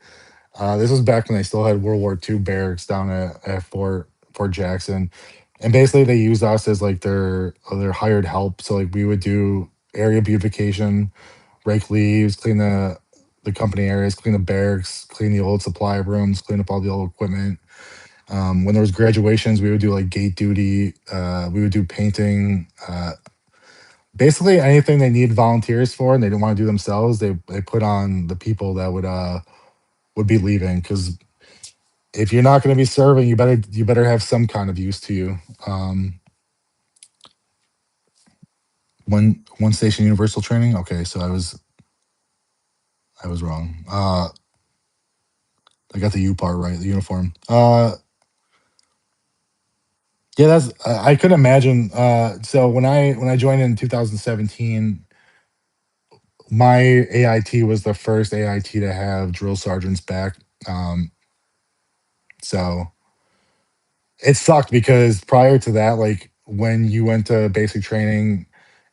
this was back when they still had World War II barracks down at Fort Jackson. And basically they used us as like their hired help. So like we would do area beautification, rake leaves, clean the company areas, clean the barracks, clean the old supply rooms, clean up all the old equipment. When there was graduations, we would do like gate duty. We would do painting. Basically anything they needed volunteers for, and they didn't want to do themselves. They put on the people that would be leaving because if you're not going to be serving, you better have some kind of use to you. One station universal training. Okay, so I was wrong. I got the U part right. The uniform. Yeah, that's I couldn't imagine. So when I joined in 2017, my AIT was the first AIT to have drill sergeants back. Um, so it sucked because prior to that, like when you went to basic training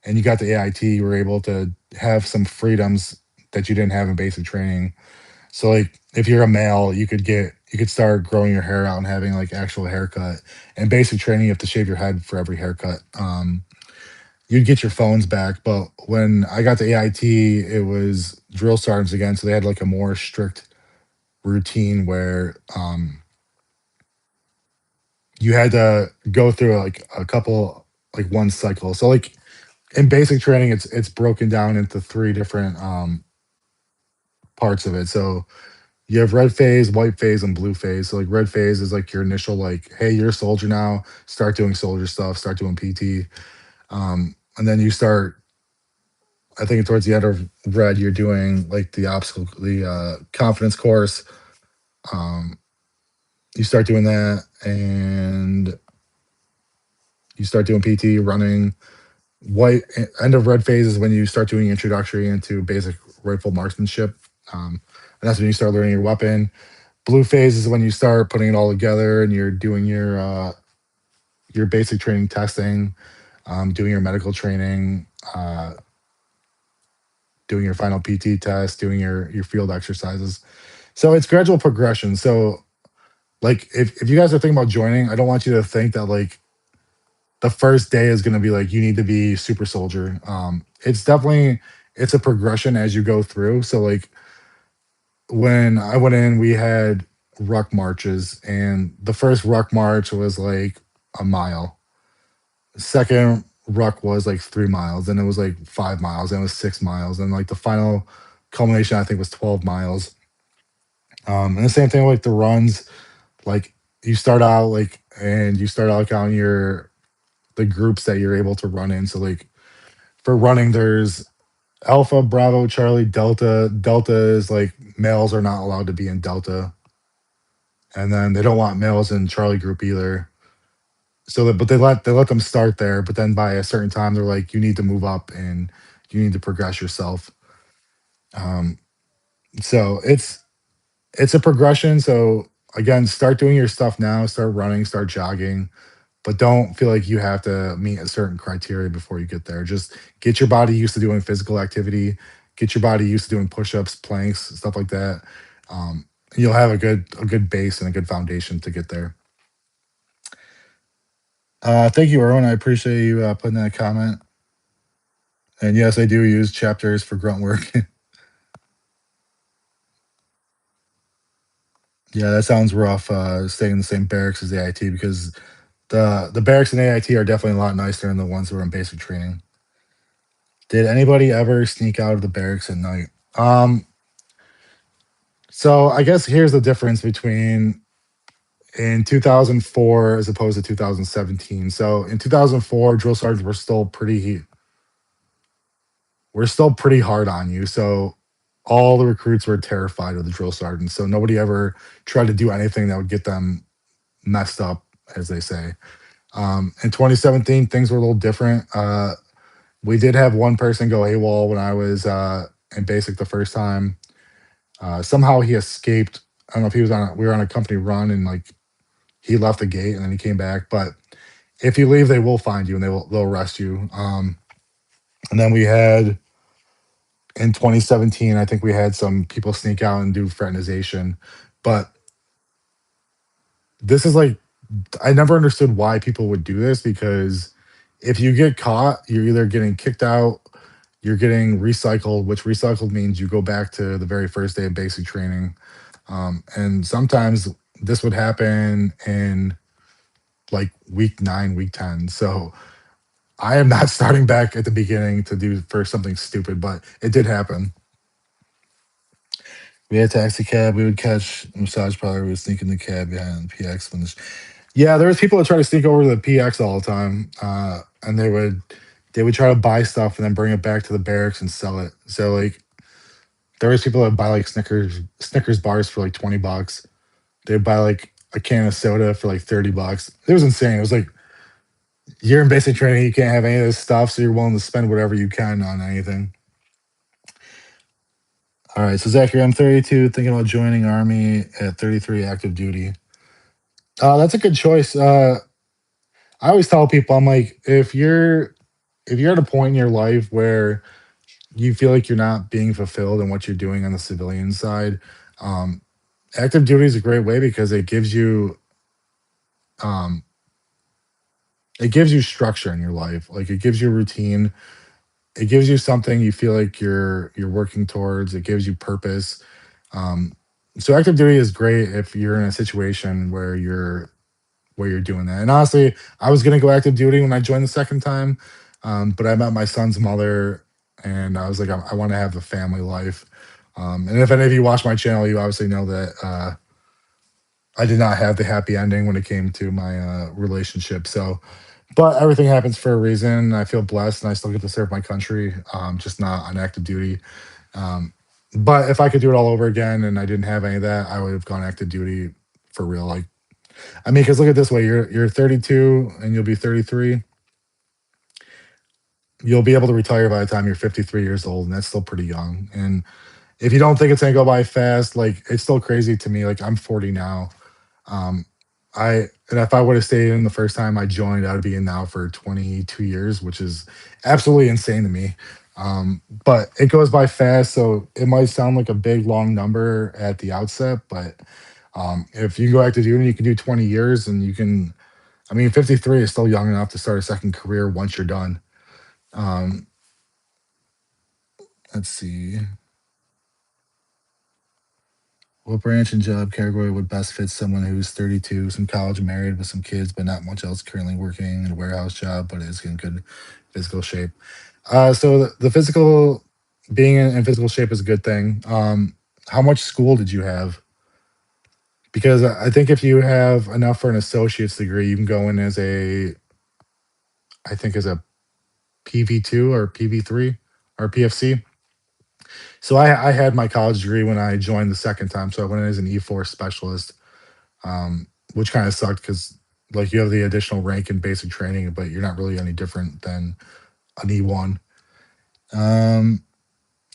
and you got the AIT, you were able to have some freedoms that you didn't have in basic training. So like if you're a male, you could start growing your hair out and having like actual haircut. And basic training, you have to shave your head for every haircut. You'd get your phones back. But when I got to AIT, it was drill sergeants again, so they had like a more strict routine where you had to go through like a couple like one cycle. So like in basic training, it's broken down into three different parts of it. So you have red phase, white phase, and blue phase. So like red phase is like your initial like, hey, you're a soldier now. Start doing soldier stuff. Start doing PT. And then you start I think towards the end of red, you're doing like the confidence course. Um, you start doing that, and you start doing PT, running. White end of red phase is when you start doing introductory into basic rifle marksmanship, and that's when you start learning your weapon. Blue phase is when you start putting it all together and you're doing your basic training testing, doing your medical training, doing your final PT test, doing your field exercises. So it's gradual progression. So like if you guys are thinking about joining, I don't want you to think that like the first day is going to be like you need to be super soldier. It's definitely it's a progression as you go through. So like when I went in, we had ruck marches, and the first ruck march was like a mile. Second ruck was like 3 miles, then it was like 5 miles, then it was 6 miles, and like the final culmination I think was 12 miles. And the same thing with like the runs, like you start out like and you start out like on your the groups that you're able to run in. So like for running, there's Alpha, Bravo, Charlie, Delta. Delta is like males are not allowed to be in Delta, and then they don't want males in Charlie group either. So that, but they let them start there, but then by a certain time, they're like, you need to move up and you need to progress yourself. Um, so it's a progression. So again, start doing your stuff now. Start running. Start jogging. But don't feel like you have to meet a certain criteria before you get there. Just get your body used to doing physical activity, get your body used to doing push-ups, planks, stuff like that. You'll have a good base and a good foundation to get there. Thank you, Erwin. I appreciate you putting that comment. And yes, I do use chapters for grunt work. Yeah, that sounds rough. Staying in the same barracks as the AIT because the barracks in AIT are definitely a lot nicer than the ones who are in basic training. Did anybody ever sneak out of the barracks at night? So I guess here's the difference between in 2004 as opposed to 2017. So in 2004, drill sergeants were still pretty hard on you. So all the recruits were terrified of the drill sergeants. So nobody ever tried to do anything that would get them messed up, as they say. In 2017, things were a little different. We did have one person go AWOL when I was in basic the first time. Somehow he escaped. I don't know if he was we were on a company run and like he left the gate and then he came back. But if you leave, they will find you and they'll arrest you. And then we had in 2017, I think we had some people sneak out and do fraternization. But this is like I never understood why people would do this because if you get caught, you're either getting kicked out, you're getting recycled, which recycled means you go back to the very first day of basic training. And sometimes this would happen in like week 9, week 10. So I am not starting back at the beginning to do for something stupid, but it did happen. We had a taxi cab. We would catch a massage parlor. We would sneak in the cab behind the PX. Yeah, there was people that try to sneak over to the PX all the time, and they would try to buy stuff and then bring it back to the barracks and sell it. So like there was people that buy like Snickers bars for like $20. They'd buy like a can of soda for like $30. It was insane. It was like you're in basic training, you can't have any of this stuff, so you're willing to spend whatever you can on anything. All right, so Zachary, I'm 32, thinking about joining Army at 33, active duty. That's a good choice. I always tell people, I'm like, if you're at a point in your life where you feel like you're not being fulfilled in what you're doing on the civilian side, um, active duty is a great way because um, it gives you structure in your life. Like it gives you a routine. It gives you something you feel like you're working towards. It gives you purpose. Um, so active duty is great if you're in a situation where you're doing that. And honestly, I was gonna go active duty when I joined the second time, but I met my son's mother, and I was like, I want to have a family life. And if any of you watch my channel, you obviously know that I did not have the happy ending when it came to my relationship. So But everything happens for a reason. I feel blessed, and I still get to serve my country, just not on active duty. Um, but if I could do it all over again and I didn't have any of that, I would have gone active duty for real. Like, I mean, because look at it this way: you're 32 and you'll be 33. You'll be able to retire by the time you're 53 years old, and that's still pretty young. And if you don't think it's gonna go by fast, like it's still crazy to me. Like I'm 40 now. Um, and if I would have stayed in the first time I joined, I would be in now for 22 years, which is absolutely insane to me. But it goes by fast, so it might sound like a big long number at the outset, but if you go back to uni, you can do 20 years, and you can. I mean, 53 is still young enough to start a second career once you're done. Um, let's see. What branch and job category would best fit someone who's 32, some college, married with some kids, but not much else, currently working in a warehouse job, but is in good physical shape? So the physical, being in physical shape is a good thing. How much school did you have? Because I think if you have enough for an associate's degree, you can go in as I think as a PV2 or PV3 or PFC. So I had my college degree when I joined the second time. So I went in as an E4 specialist, which kind of sucked because like you have the additional rank in basic training, but you're not really any different than an E1. Um,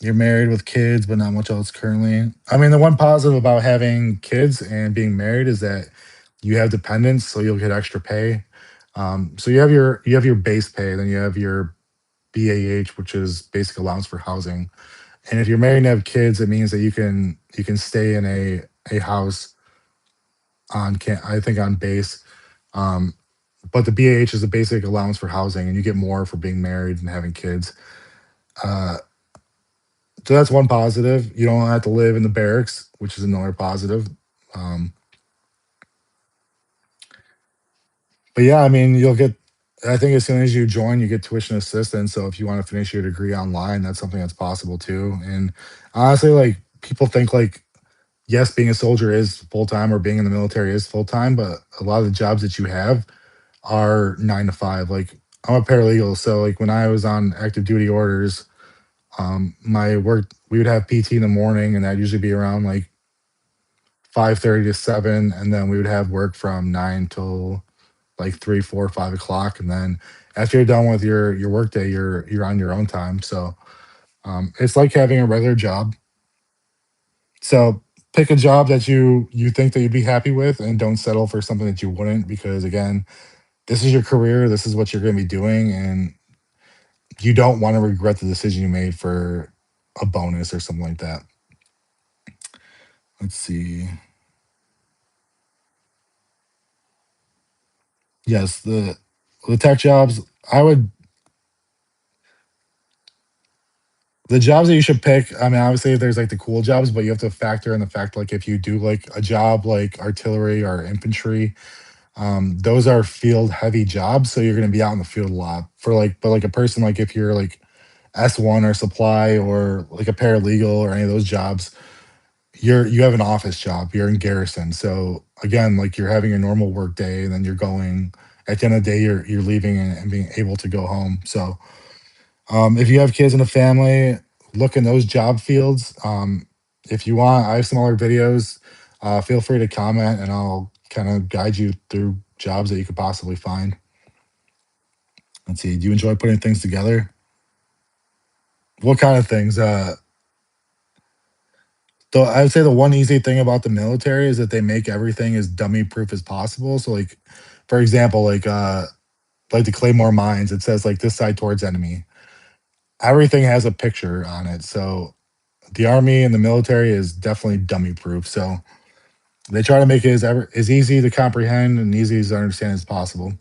you're married with kids, but not much else currently. I mean, the one positive about having kids and being married is that you have dependents, so you'll get extra pay. So you have your base pay, then you have your BAH, which is basic allowance for housing. And if you're married and have kids, it means that you can stay in a house I think on base. Um, but the BAH is the basic allowance for housing, and you get more for being married and having kids. Uh, so that's one positive. You don't have to live in the barracks, which is another positive. Um, but yeah, I mean, you'll get. I think as soon as you join, you get tuition assistance. So if you want to finish your degree online, that's something that's possible too. And honestly, like people think like yes, being a soldier is full time or being in the military is full time, but a lot of the jobs that you have are 9 to 5. Like I'm a paralegal, so like when I was on active duty orders, my work we would have PT in the morning, and that'd usually be around like 5:30 to 7, and then we would have work from 9 till like 3, 4, 5 o'clock, and then after you're done with your work day, you're on your own time. So it's like having a regular job. So pick a job that you think that you'd be happy with, and don't settle for something that you wouldn't, because again, this is your career, this is what you're going to be doing, and you don't want to regret the decision you made for a bonus or something like that. Let's see. Yes, the tech jobs, I would the jobs that you should pick, I mean, obviously there's like the cool jobs, but you have to factor in the fact like if you do like a job like artillery or infantry, those are field heavy jobs, so you're going to be out in the field a lot. For like but like a person like if you're like S1 or supply or like a paralegal or any of those jobs, you have an office job. You're in garrison. So again, like you're having a normal work day, and then you're going at the end of the day, you're leaving and being able to go home. So if you have kids and a family, look in those job fields. If you want, I have some other videos. Feel free to comment, and I'll kind of guide you through jobs that you could possibly find. Let's see. Do you enjoy putting things together? What kind of things? Though I would say the one easy thing about the military is that they make everything as dummy proof as possible. So like, for example, like the Claymore mines, it says like this side towards enemy. Everything has a picture on it. So the army and the military is definitely dummy proof. So they try to make it as easy to comprehend and easy to understand as possible.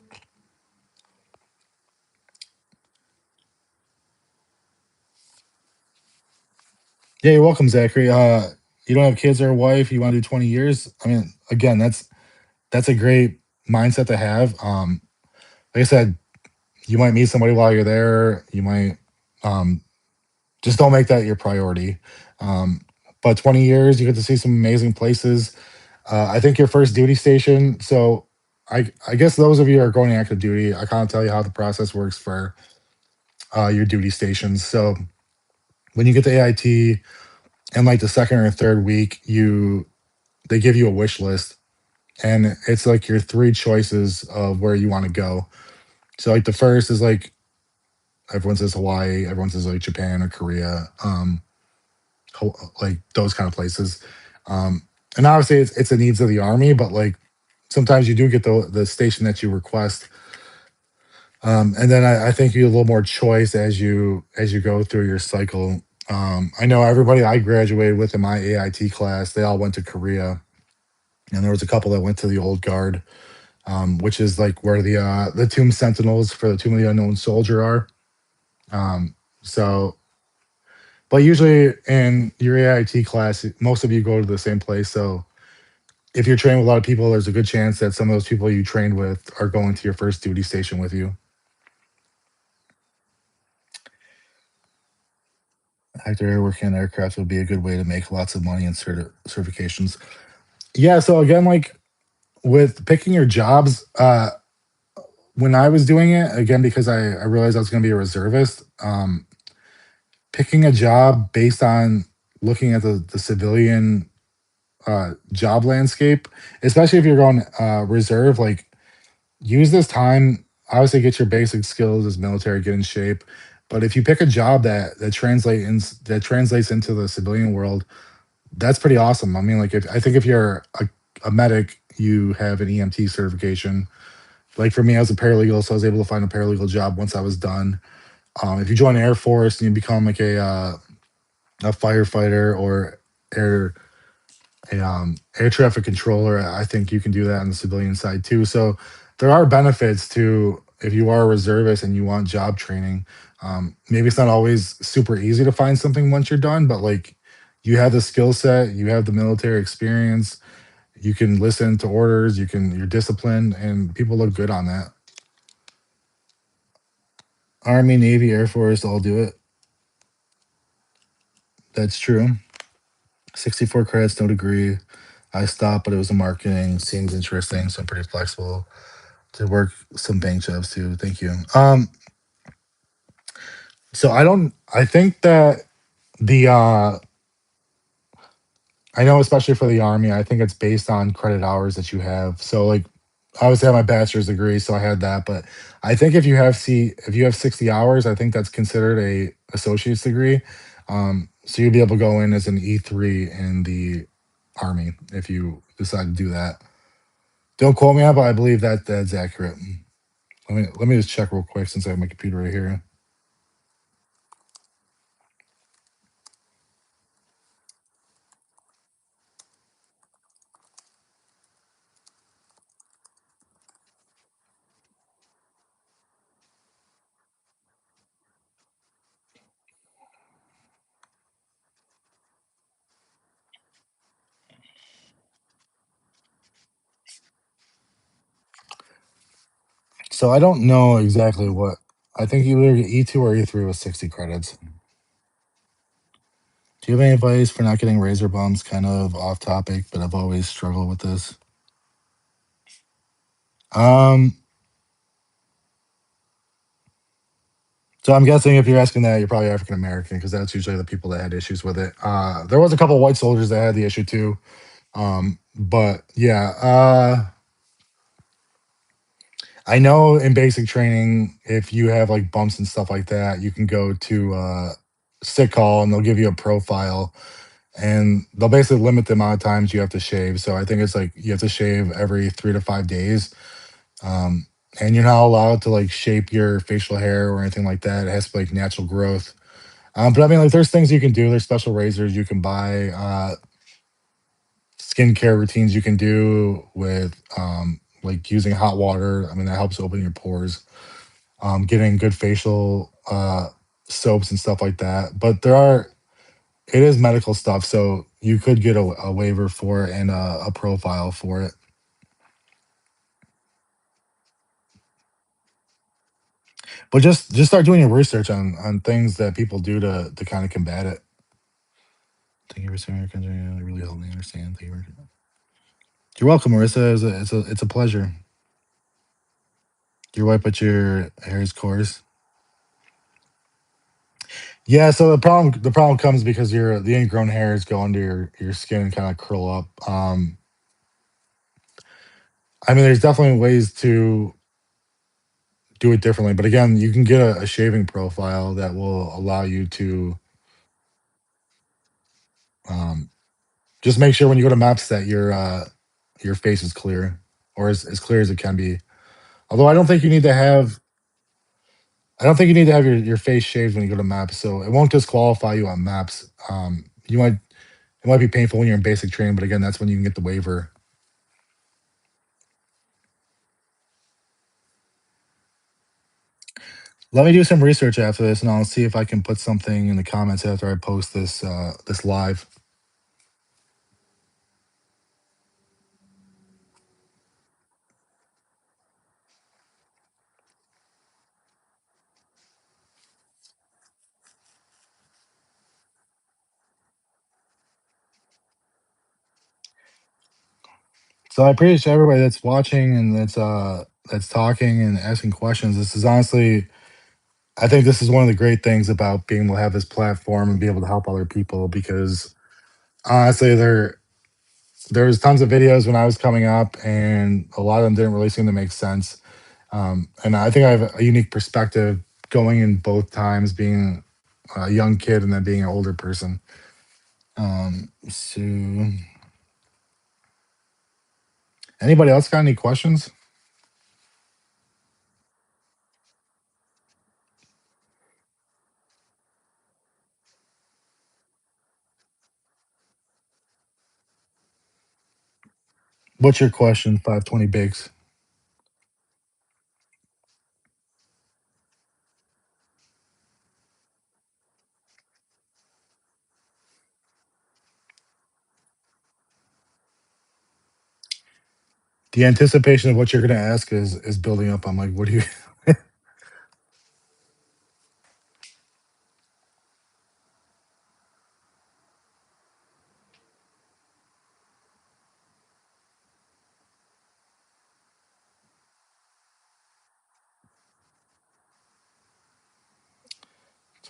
Yeah, you're welcome, Zachary. You don't have kids or a wife, you want to do 20 years. I mean, again, that's a great mindset to have. Like I said, you might meet somebody while you're there. You might um, just don't make that your priority. Um, but 20 years, you get to see some amazing places. I think your first duty station. So I guess those of you who are going active duty, I kind of tell you how the process works for your duty stations. So when you get to AIT in like the second or third week, they give you a wish list, and it's like your three choices of where you want to go. So like the first is like everyone says Hawaii, everyone says like Japan or Korea, like those kind of places. Um, and obviously it's the needs of the army, but like sometimes you do get the station that you request. And then I think you have a little more choice as you go through your cycle. I know everybody I graduated with in my AIT class, they all went to Korea, and there was a couple that went to the old guard, which is like where the tomb sentinels for the Tomb of the Unknown Soldier are. So, but usually in your AIT class, most of you go to the same place. So if you're training with a lot of people, there's a good chance that some of those people you trained with are going to your first duty station with you. Actor working on aircraft would be a good way to make lots of money in certifications. Yeah. So again, like with picking your jobs, when I was doing it, again, because I realized I was going to be a reservist, picking a job based on looking at the civilian job landscape, especially if you're going reserve, like use this time. Obviously, get your basic skills as military, get in shape. But if you pick a job that translates into the civilian world, that's pretty awesome. I mean, like if I think if you're a medic, you have an EMT certification. Like for me, I was a paralegal, so I was able to find a paralegal job once I was done. If you join the Air Force and you become like a firefighter or air air traffic controller, I think you can do that on the civilian side too. So there are benefits to if you are a reservist and you want job training. Maybe it's not always super easy to find something once you're done, but like you have the skill set, you have the military experience, you can listen to orders, you're disciplined, and people look good on that. Army, Navy, Air Force all do it. That's true. 64 credits, no degree. I stopped, but it was a marketing. Seems interesting, so I'm pretty flexible to work some bank jobs too. Thank you. So I think that the I know especially for the army, I think it's based on credit hours that you have. So like obviously I have my bachelor's degree, so I had that, but I think if you have 60 hours, I think that's considered a associate's degree. So you'll be able to go in as an E3 in the army if you decide to do that. Don't quote me on, it, but I believe that that's accurate. Let me just check real quick since I have my computer right here. So I don't know exactly what. I think you either get E2 or E3 with 60 credits. Do you have any advice for not getting razor bumps? Kind of off topic, but I've always struggled with this. Um, so I'm guessing if you're asking that, you're probably African American because that's usually the people that had issues with it. There was a couple of white soldiers that had the issue too. But yeah, I know in basic training, if you have like bumps and stuff like that, you can go to sick call and they'll give you a profile and they'll basically limit the amount of times you have to shave. So I think it's like you have to shave every 3 to 5 days. Um, and you're not allowed to like shape your facial hair or anything like that. It has to be like natural growth. But I mean, like, there's things you can do. There's special razors you can buy, skincare routines you can do with like using hot water. I mean, that helps open your pores. Getting good facial soaps and stuff like that. But it is medical stuff, so you could get a waiver for it and a profile for it. But just start doing your research on things that people do to kind of combat it. Thank you for sharing your country. It really helped me understand. Thank you. You're welcome, Marissa. It's a pleasure. Your white, but your hair is coarse. Yeah, so the problem comes because the ingrown hairs go under your skin and kind of curl up. I mean, there's definitely ways to do it differently, but again, you can get a shaving profile that will allow you to um, just make sure when you go to maps that your face is clear or as clear as it can be. Although I don't think you need to have your face shaved when you go to maps, so it won't disqualify you on maps. It might be painful when you're in basic training, but again, that's when you can get the waiver. Let me do some research after this, and I'll see if I can put something in the comments after I post this live. So I appreciate everybody that's watching and that's talking and asking questions. This is honestly, I think this is one of the great things about being able to have this platform and be able to help other people because honestly, there's tons of videos when I was coming up, and a lot of them didn't really seem to make sense. And I think I have a unique perspective going in both times, being a young kid and then being an older person. So anybody else got any questions? What's your question? 520 Bigs. The anticipation of what you're going to ask is building up. I'm like, what do you?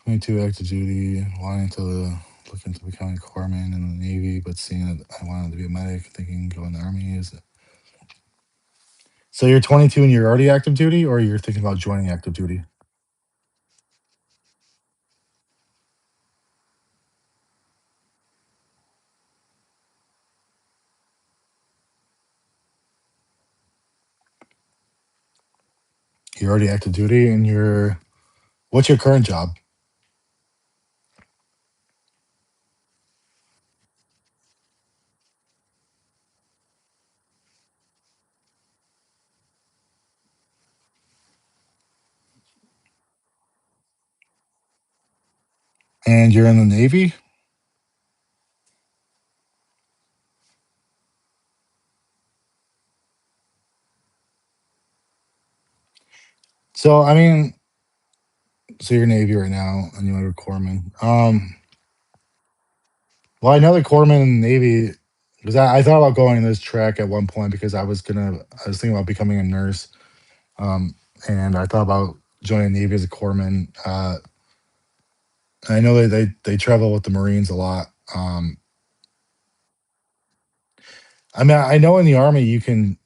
22 active duty, wanting to look into becoming a corpsman in the Navy, but seeing that I wanted to be a medic, thinking going to the Army is. So you're 22 and you're already active duty, or you're thinking about joining active duty? You're already active duty, and what's your current job? And you're in the Navy. So I mean, so you're Navy right now, and you're a corpsman. Well, I know the corpsman in the Navy because I thought about going this track at one point because I was thinking about becoming a nurse, um, and I thought about joining the Navy as a corpsman. I know they travel with the Marines a lot. I mean, I know in the Army you can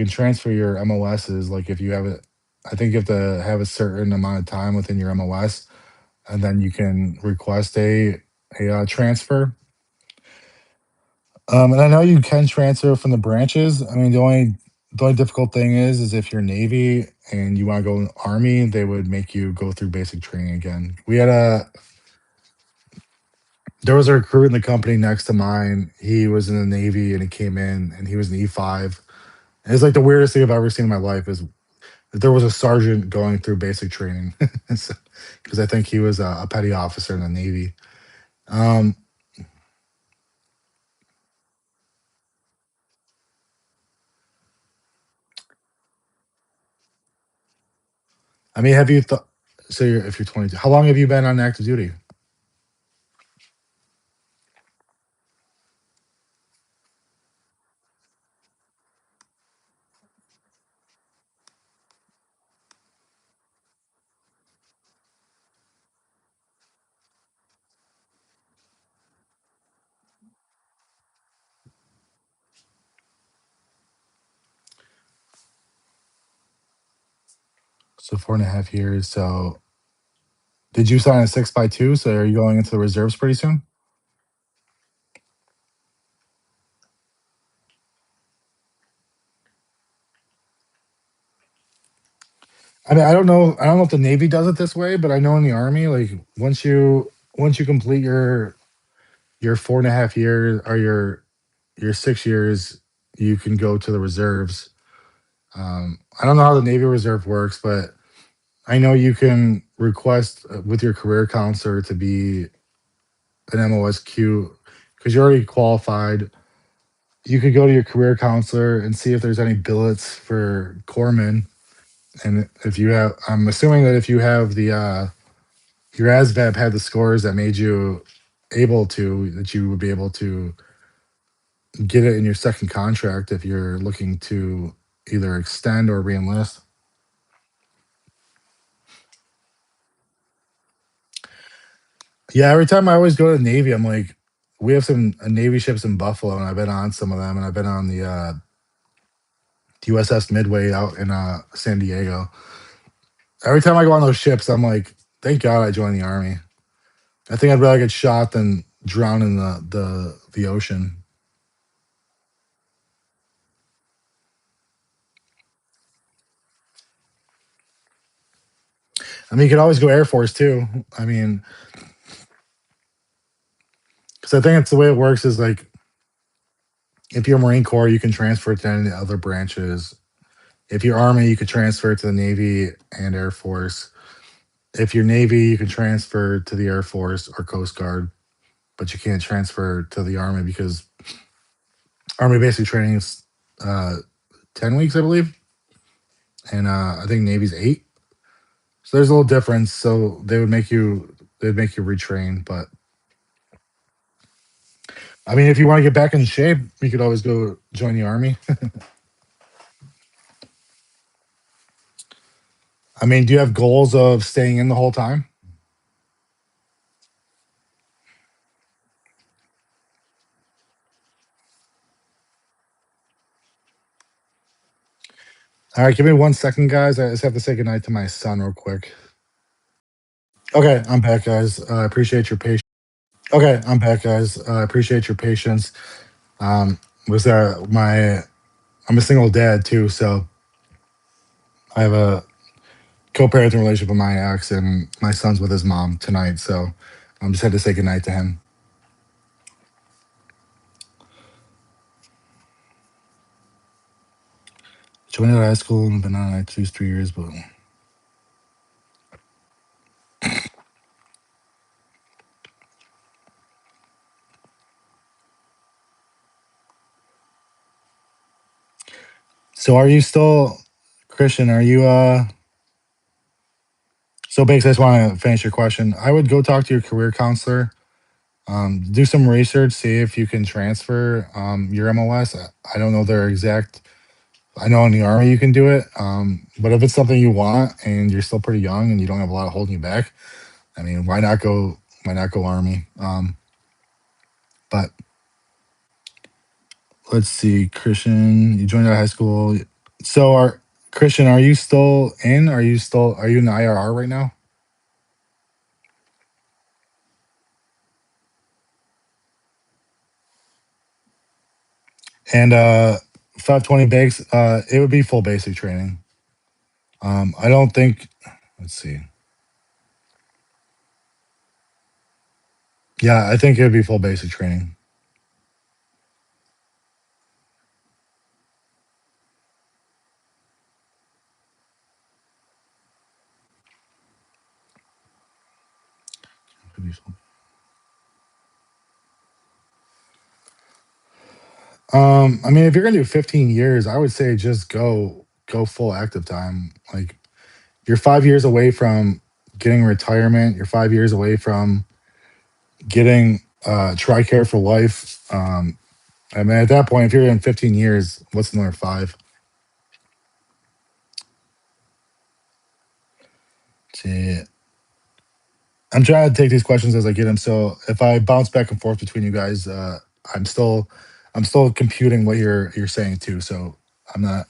transfer your MOSs. Like if you have it, I think you have to have a certain amount of time within your MOS, and then you can request a transfer. And I know you can transfer from the branches. I mean, the only difficult thing is if you're Navy and you want to go Army, they would make you go through basic training again. There was a recruit in the company next to mine. He was in the Navy and he came in and he was an E5. And it's like the weirdest thing I've ever seen in my life is that there was a sergeant going through basic training because I think he was a petty officer in the Navy. Um, I mean, have you thought? So if you're 22, how long have you been on active duty? So 4.5 years. So did you sign a 6x2? So are you going into the reserves pretty soon? I mean, I don't know. I don't know if the Navy does it this way, but I know in the Army, like once you complete your 4.5 years or your 6 years, you can go to the reserves. I don't know how the Navy Reserve works, but I know you can request with your career counselor to be an MOSQ because you're already qualified. You could go to your career counselor and see if there's any billets for corpsmen. And if you have, I'm assuming that if you have your ASVAB had the scores that made you able to, that you would be able to get it in your second contract if you're looking to either extend or reenlist. Yeah, every time I always go to the Navy, I'm like, we have some Navy ships in Buffalo, and I've been on some of them, and I've been on the USS Midway out in San Diego. Every time I go on those ships, I'm like, thank God I joined the Army. I think I'd rather get shot than drown in the ocean. I mean, you could always go Air Force too. I mean, because I think it's the way it works is like if you're Marine Corps, you can transfer to any of the other branches. If you're Army, you could transfer to the Navy and Air Force. If you're Navy, you can transfer to the Air Force or Coast Guard, but you can't transfer to the Army because Army basic training is uh, 10 weeks, I believe, and I think Navy's 8. So there's a little difference. So they'd make you retrain. But I mean, if you want to get back in shape, you could always go join the Army. I mean, do you have goals of staying in the whole time? All right, give me 1 second, guys. I just have to say goodnight to my son real quick. Okay, I'm back, guys. I appreciate your patience. Okay, I'm back, guys. I appreciate your patience. Um, was my I'm a single dad too, so I have a co-parenting relationship with my ex, and my son's with his mom tonight. So I'm just had to say goodnight to him. Joined out of high school and been on it 3 years, but so are you still Christian? Are you So basically, I just want to finish your question. I would go talk to your career counselor. Do some research, see if you can transfer your MOS. I don't know their exact. I know in the Army you can do it, but if it's something you want and you're still pretty young and you don't have a lot of holding you back, I mean, why not go? Why not go Army? But let's see, Christian, you joined out of high school. So, are Christian, are you still in? Are you in the IRR right now? And 520 bakes, it would be full basic training. I don't think. Let's see. Yeah, I think it would be full basic training. I mean, if you're gonna do 15 years, I would say just go full active time. Like you're 5 years away from getting retirement. You're 5 years away from getting TRICARE for life. I mean, at that point, if you're in 15 years, what's another 5? See, I'm trying to take these questions as I get them. So if I bounce back and forth between you guys, I'm still I'm still computing what you're saying too. So I'm not.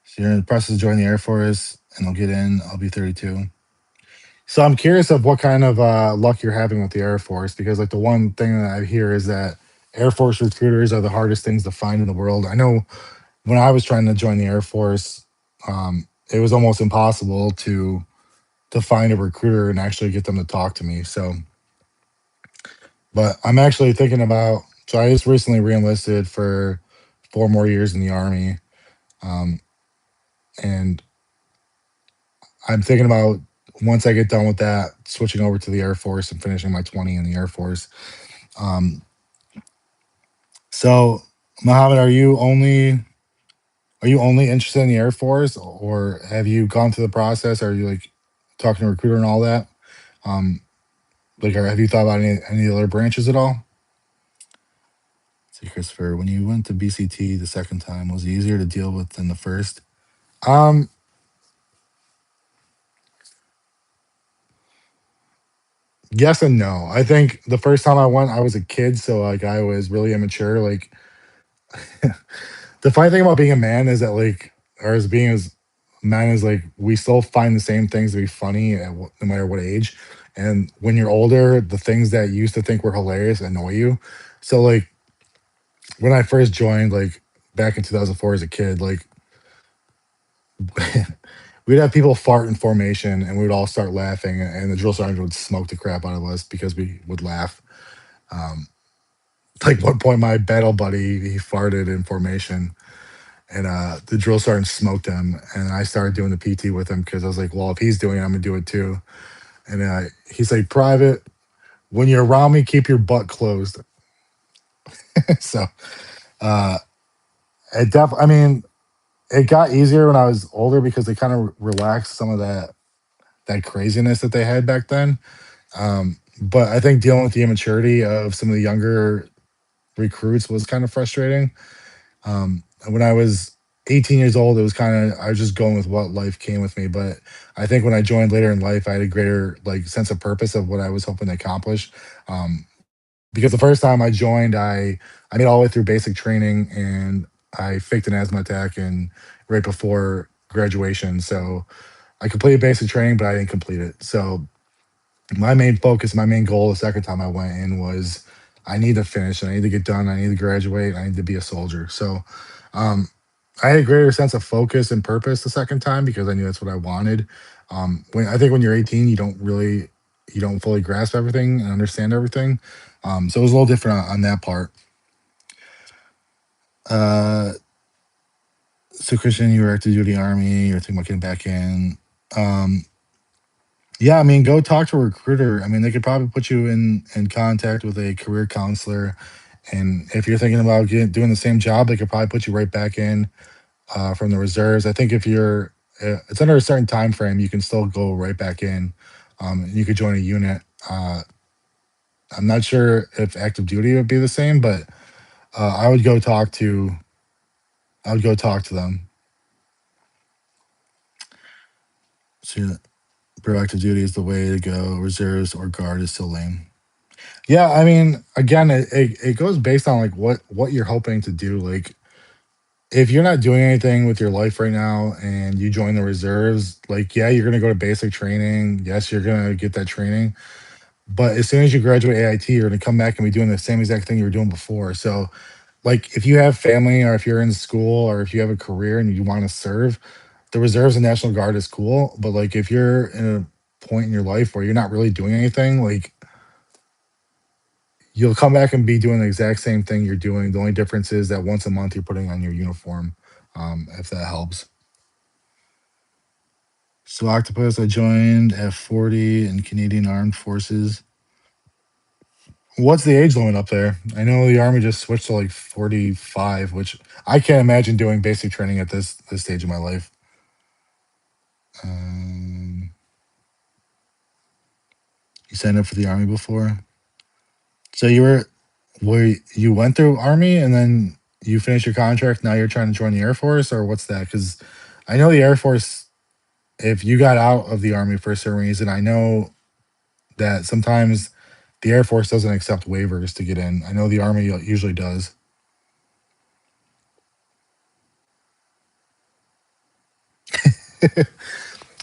So you're in the process of joining the Air Force. and I'll get in. I'll be 32. So I'm curious of what kind of luck you're having with the Air Force, because like the one thing that I hear is that Air Force recruiters are the hardest things to find in the world. I know when I was trying to join the Air Force, it was almost impossible to find a recruiter and actually get them to talk to me. So, but I'm actually thinking about. So I just recently reenlisted for 4 more years in the Army, um, and I'm thinking about once I get done with that, switching over to the Air Force and finishing my 20 in the Air Force. Um, so, Mohammed, are you only interested in the Air Force, or have you gone through the process? Are you like talking to a recruiter and all that? Um, like, have you thought about any other branches at all? So, Christopher, when you went to BCT the second time, was it easier to deal with than the first? Um, yes and no. I think the first time I went, I was a kid, so like I was really immature. Like the funny thing about being a man is that like, or as being as man is like, we still find the same things to be funny no matter what age. And when you're older, the things that you used to think were hilarious annoy you. So like when I first joined, like back in 2004 as a kid, like we'd have people fart in formation and we'd all start laughing, and the drill sergeant would smoke the crap out of us because we would laugh. Um, like one point, my battle buddy, he farted in formation, and the drill sergeant smoked him, and I started doing the PT with him because I was like, well, if he's doing it, I'm gonna do it too. And he's like, Private, when you're around me, keep your butt closed. So uh, I mean, it got easier when I was older because they kind of relaxed some of that craziness that they had back then. But I think dealing with the immaturity of some of the younger recruits was kind of frustrating. When I was 18 years old, it was kind of I was just going with what life came with me. But I think when I joined later in life, I had a greater like sense of purpose of what I was hoping to accomplish. Um, because the first time I joined, I made all the way through basic training and I faked an asthma attack and right before graduation. So I completed basic training, but I didn't complete it. So my main focus, my main goal the second time I went in was I need to finish and I need to get done. I need to graduate. I need to be a soldier. So um, I had a greater sense of focus and purpose the second time because I knew that's what I wanted. When I think when you're 18, you don't fully grasp everything and understand everything. So it was a little different on that part. Uh, so Christian, you were active duty army. You're thinking about getting back in. Um, Yeah, I mean, go talk to a recruiter. I mean, they could probably put you in contact with a career counselor, and if you're thinking about doing the same job, they could probably put you right back in from the reserves. I think if you're it's under a certain time frame, you can still go right back in. You could join a unit. I'm not sure if active duty would be the same, but I would go talk to I would go talk to them. So yeah, proactive duty is the way to go. Reserves or guard is still lame. Yeah, I mean, again, it goes based on like what you're hoping to do. Like, if you're not doing anything with your life right now and you join the reserves, like, yeah, you're gonna go to basic training. Yes, you're gonna get that training, but as soon as you graduate AIT, you're gonna come back and be doing the same exact thing you were doing before. So, like, if you have family or if you're in school or if you have a career and you want to serve, the reserves and National Guard is cool. But like, if you're in a point in your life where you're not really doing anything, like you'll come back and be doing the exact same thing you're doing. The only difference is that once a month you're putting on your uniform, if that helps. So Octopus, I joined at 40 in Canadian Armed Forces. What's the age limit up there? I know the Army just switched to like 45, which I can't imagine doing basic training at this stage of my life. Um, you signed up for the Army before, so you went through Army and then you finished your contract. Now you're trying to join the Air Force, or what's that? Because I know the Air Force, if you got out of the Army for a certain reason, I know that sometimes the Air Force doesn't accept waivers to get in. I know the Army usually does.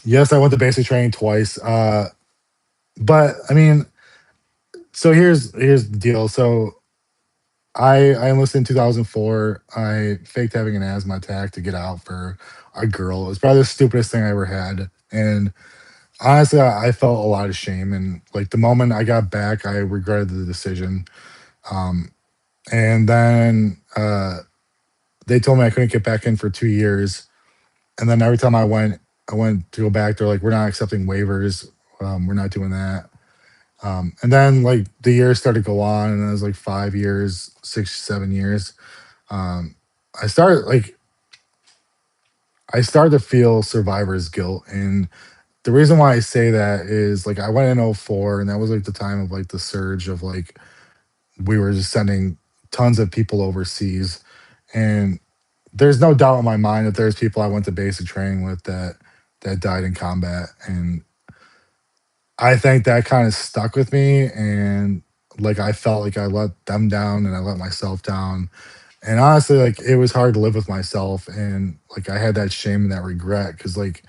Yes, I went to basic training twice. But I mean, so here's the deal. So I enlisted in 2004. I faked having an asthma attack to get out for a girl. It was probably the stupidest thing I ever had. And honestly, I felt a lot of shame. And like the moment I got back, I regretted the decision. Um, and then they told me I couldn't get back in for 2 years. And then every time I went to go back. They're like, "We're not accepting waivers. We're not doing that." And then like the years started to go on, and it was like 5 years, 6, 7 years. Um, I started like I started to feel survivor's guilt, and the reason why I say that is like I went in '04, and that was like the time of like the surge of like we were just sending tons of people overseas, and there's no doubt in my mind that there's people I went to basic training with that died in combat, and I think that kind of stuck with me, and like I felt like I let them down and I let myself down. And honestly, like it was hard to live with myself, and like I had that shame and that regret because like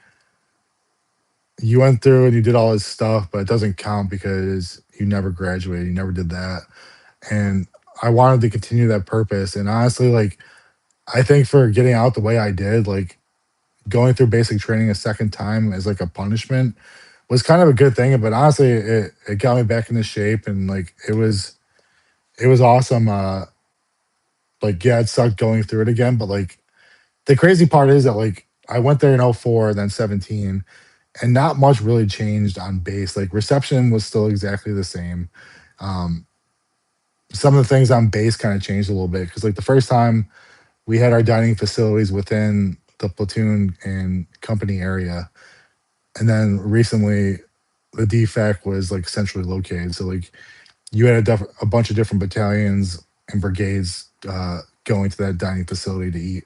you went through and you did all this stuff, but it doesn't count because you never graduated, you never did that. And I wanted to continue that purpose. And honestly, like I think for getting out the way I did, like going through basic training a second time as like a punishment was kind of a good thing. But honestly, it got me back into shape, and like it was awesome. Like yeah, it sucked going through it again, but like the crazy part is that like I went there in '04, then 17, and not much really changed on base. Like reception was still exactly the same. Um, some of the things on base kind of changed a little bit because like the first time we had our dining facilities within the platoon and company area, and then recently the DFAC was like centrally located. So like you had a bunch of different battalions and brigades going to that dining facility to eat.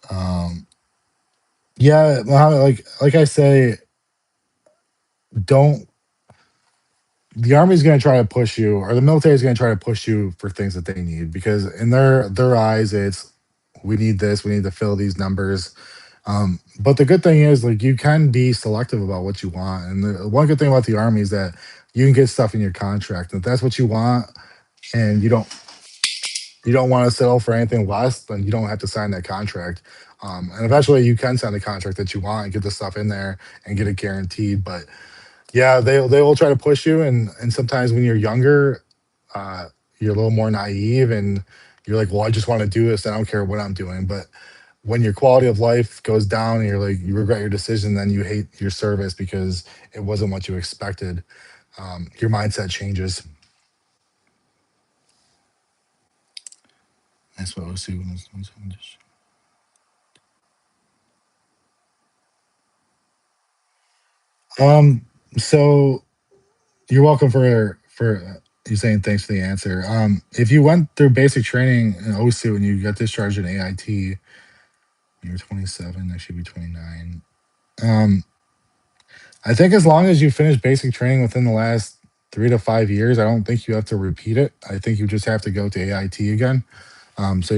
Um, yeah, like I say, don't the army's going to try to push you, or the military is going to try to push you for things that they need because in their eyes, it's we need this, we need to fill these numbers. But the good thing is, like, you can be selective about what you want, and the one good thing about the army is that you can get stuff in your contract. If that's what you want, and you don't want to settle for anything less, then you don't have to sign that contract. And eventually, you can sign the contract that you want and get the stuff in there and get it guaranteed. But yeah, they will try to push you, and sometimes when you're younger, uh, you're a little more naive, and you're like, well, I just want to do this. I don't care what I'm doing. But when your quality of life goes down, and you're like, you regret your decision, then you hate your service because it wasn't what you expected. Your mindset changes. That's what OSUT was. Um, so you're welcome for you saying thanks for the answer. If you went through basic training in OSU and you got discharged in AIT, you're 27. That should be 29. Um, I think as long as you finish basic training within the last 3 to 5 years, I don't think you have to repeat it. I think you just have to go to AIT again. So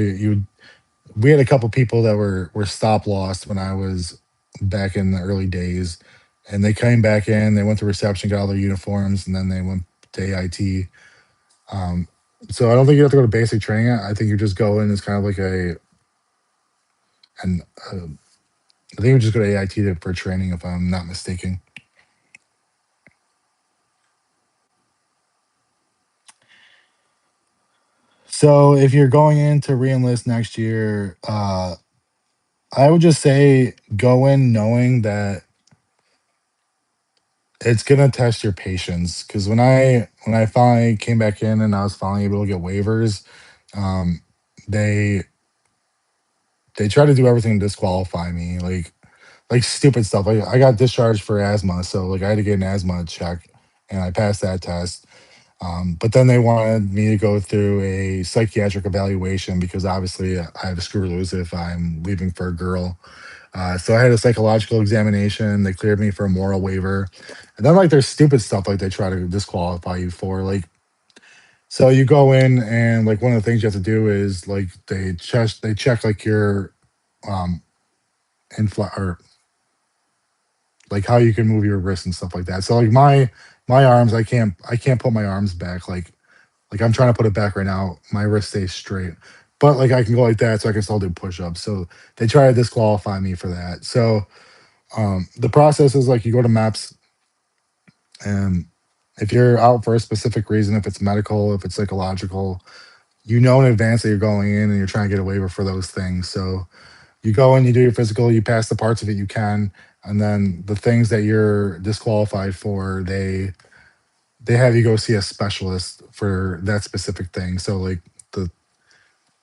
we had a couple people that were stop lost when I was back in the early days, and they came back in. They went to reception, got all their uniforms, and then they went to AIT. Um, so I don't think you have to go to basic training. I think you just go in as kind of like an I think you just go to AIT for training, if I'm not mistaken. So if you're going in to re-enlist next year, I would just say go in knowing that it's gonna test your patience. Because when I finally came back in and I was finally able to get waivers, um, they they try to do everything to disqualify me, like stupid stuff. Like I got discharged for asthma, so like I had to get an asthma check, and I passed that test. But then they wanted me to go through a psychiatric evaluation because obviously I have a screw loose if I'm leaving for a girl. So I had a psychological examination. They cleared me for a moral waiver. And then like there's stupid stuff like they try to disqualify you for. Like so you go in and like one of the things you have to do is like they check like your um or like how you can move your wrists and stuff like that. So like my arms, I can't put my arms back like I'm trying to put it back right now. My wrist stays straight, but like I can go like that, so I can still do push-ups. So they try to disqualify me for that. So the process is like you go to MEPS, and if you're out for a specific reason, if it's medical, if it's psychological, you know in advance that you're going in and you're trying to get a waiver for those things. So you go in, you do your physical, you pass the parts of it you can, and then the things that you're disqualified for, they have you go see a specialist for that specific thing. So like the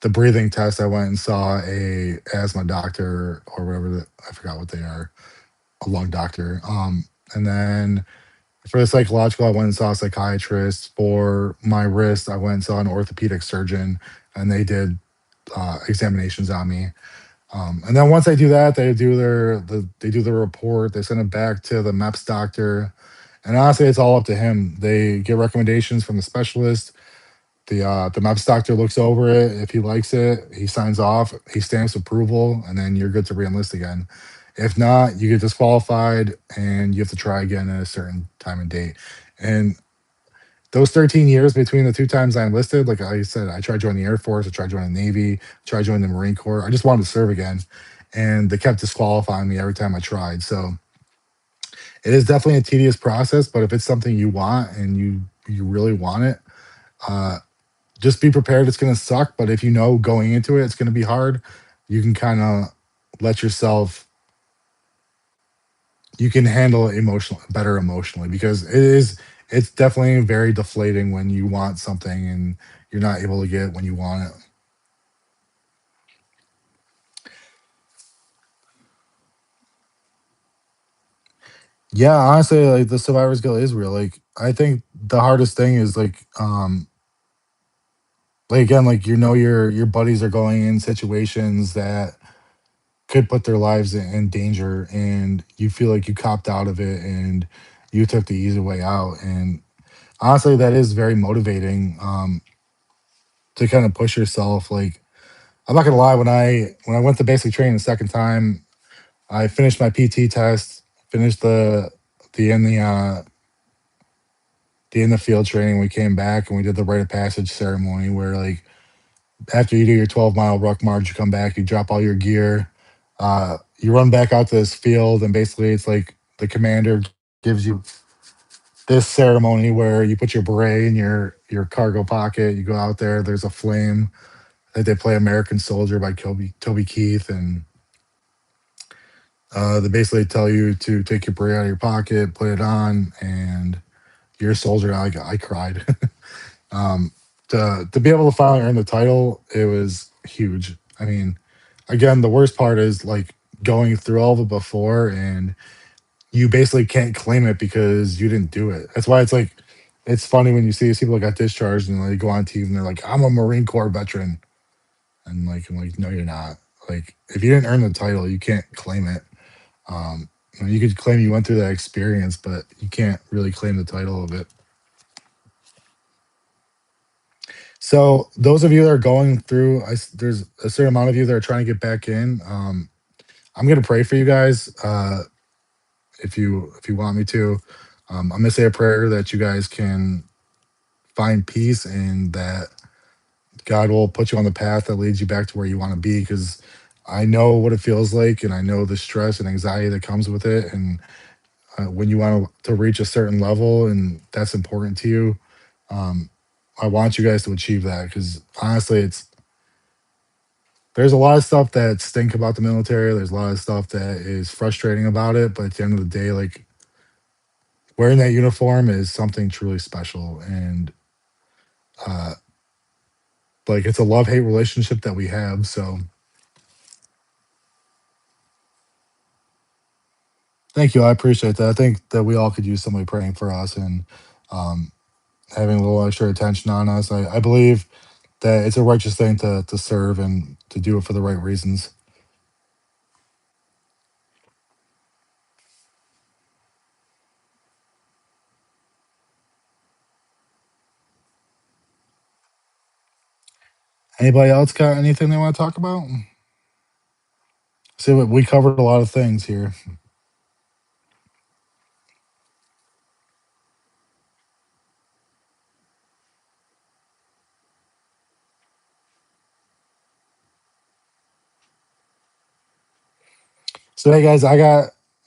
the breathing test, I went and saw a asthma doctor or whatever. I forgot what they are, a lung doctor. And then for the psychological, I went and saw a psychiatrist. For my wrist, I went and saw an orthopedic surgeon, and they did examinations on me. And then once they do that, they do the report. They send it back to the MEPS doctor, and honestly, it's all up to him. They get recommendations from the specialist. The MEPS doctor looks over it. If he likes it, he signs off. He stamps approval, and then you're good to reenlist again. If not, you get disqualified, and you have to try again at a certain time and date. And those 13 years between the two times I enlisted, like I said, I tried joining the Air Force, I tried joining the Navy, tried joining the Marine Corps. I just wanted to serve again, and they kept disqualifying me every time I tried. So it is definitely a tedious process, but if it's something you want and you really want it, uh, just be prepared. It's going to suck, but if you know going into it, it's going to be hard. You can kind of let yourself. You can handle it better emotionally, because it's definitely very deflating when you want something and you're not able to get it when you want it. Yeah, honestly, like the survivor's guilt is real. Like I think the hardest thing is like again, like your buddies are going in situations that could put their lives in danger, and you feel like you copped out of it and you took the easy way out. And honestly, that is very motivating, to kind of push yourself. Like I'm not gonna lie, when I went to basic training the second time, I finished my PT test, finished the in the in the field training. We came back and we did the rite of passage ceremony where like after you do your 12-mile ruck march, you come back, you drop all your gear, you run back out to this field, and basically it's like the commander gives you this ceremony where you put your beret in your cargo pocket. You go out there. There's a flame. They play American Soldier by Toby Keith, and they basically tell you to take your beret out of your pocket, put it on, and you're a soldier. I cried. um, to be able to finally earn the title, it was huge. I mean, again, the worst part is like going through all of it before, and you basically can't claim it because you didn't do it. That's why it's like it's funny when you see these people that got discharged and they go on TV and they're like, "I'm a Marine Corps veteran," and like I'm like, "No, you're not. Like, if you didn't earn the title, you can't claim it. You could claim you went through that experience, but you can't really claim the title of it." So those of you that are going through, there's a certain amount of you that are trying to get back in. I'm gonna pray for you guys. If you want me to, I'm gonna say a prayer that you guys can find peace and that God will put you on the path that leads you back to where you want to be. Because I know what it feels like, and I know the stress and anxiety that comes with it. And when you want to reach a certain level, and that's important to you, um, I want you guys to achieve that. Because honestly, there's a lot of stuff that stink about the military. There's a lot of stuff that is frustrating about it. But at the end of the day, like wearing that uniform is something truly special. And uh, like it's a love hate relationship that we have. So thank you. I appreciate that. I think that we all could use somebody praying for us and um, having a little extra attention on us. I believe that it's a righteous thing to serve and to do it for the right reasons. Anybody else got anything they want to talk about? So we covered a lot of things here. So hey guys,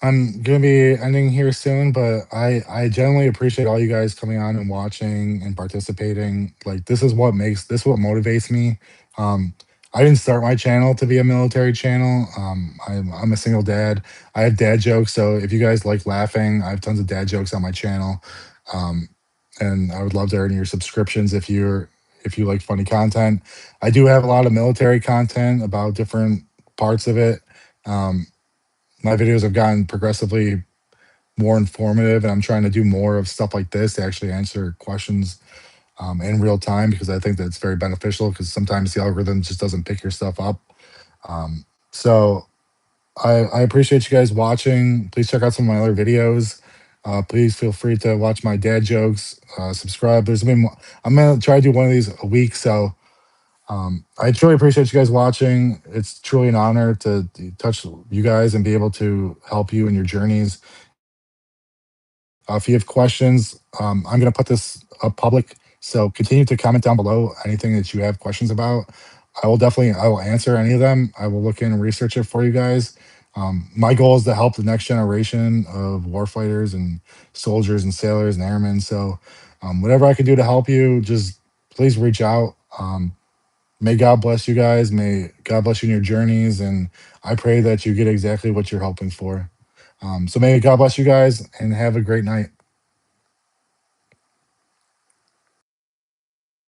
I'm gonna be ending here soon, but I genuinely appreciate all you guys coming on and watching and participating. Like this is what motivates me. Um, I didn't start my channel to be a military channel. I'm a single dad. I have dad jokes, so if you guys like laughing, I have tons of dad jokes on my channel. Um, and I would love to earn your subscriptions if you like funny content. I do have a lot of military content about different parts of it. Um, my videos have gotten progressively more informative, and I'm trying to do more of stuff like this to actually answer questions in real time, because I think that's very beneficial, because sometimes the algorithm just doesn't pick your stuff up. um, so I appreciate you guys watching. Please check out some of my other videos. Please feel free to watch my dad jokes. Subscribe. I'm gonna try to do one of these a week, so I truly appreciate you guys watching. It's truly an honor to touch you guys and be able to help you in your journeys. If you have questions, I'm going to put this up public. So continue to comment down below anything that you have questions about. I will answer any of them. I will look in and research it for you guys. My goal is to help the next generation of warfighters and soldiers and sailors and airmen. So whatever I can do to help you, just please reach out. May God bless you guys. May God bless you in your journeys. And I pray that you get exactly what you're hoping for. So may God bless you guys and have a great night.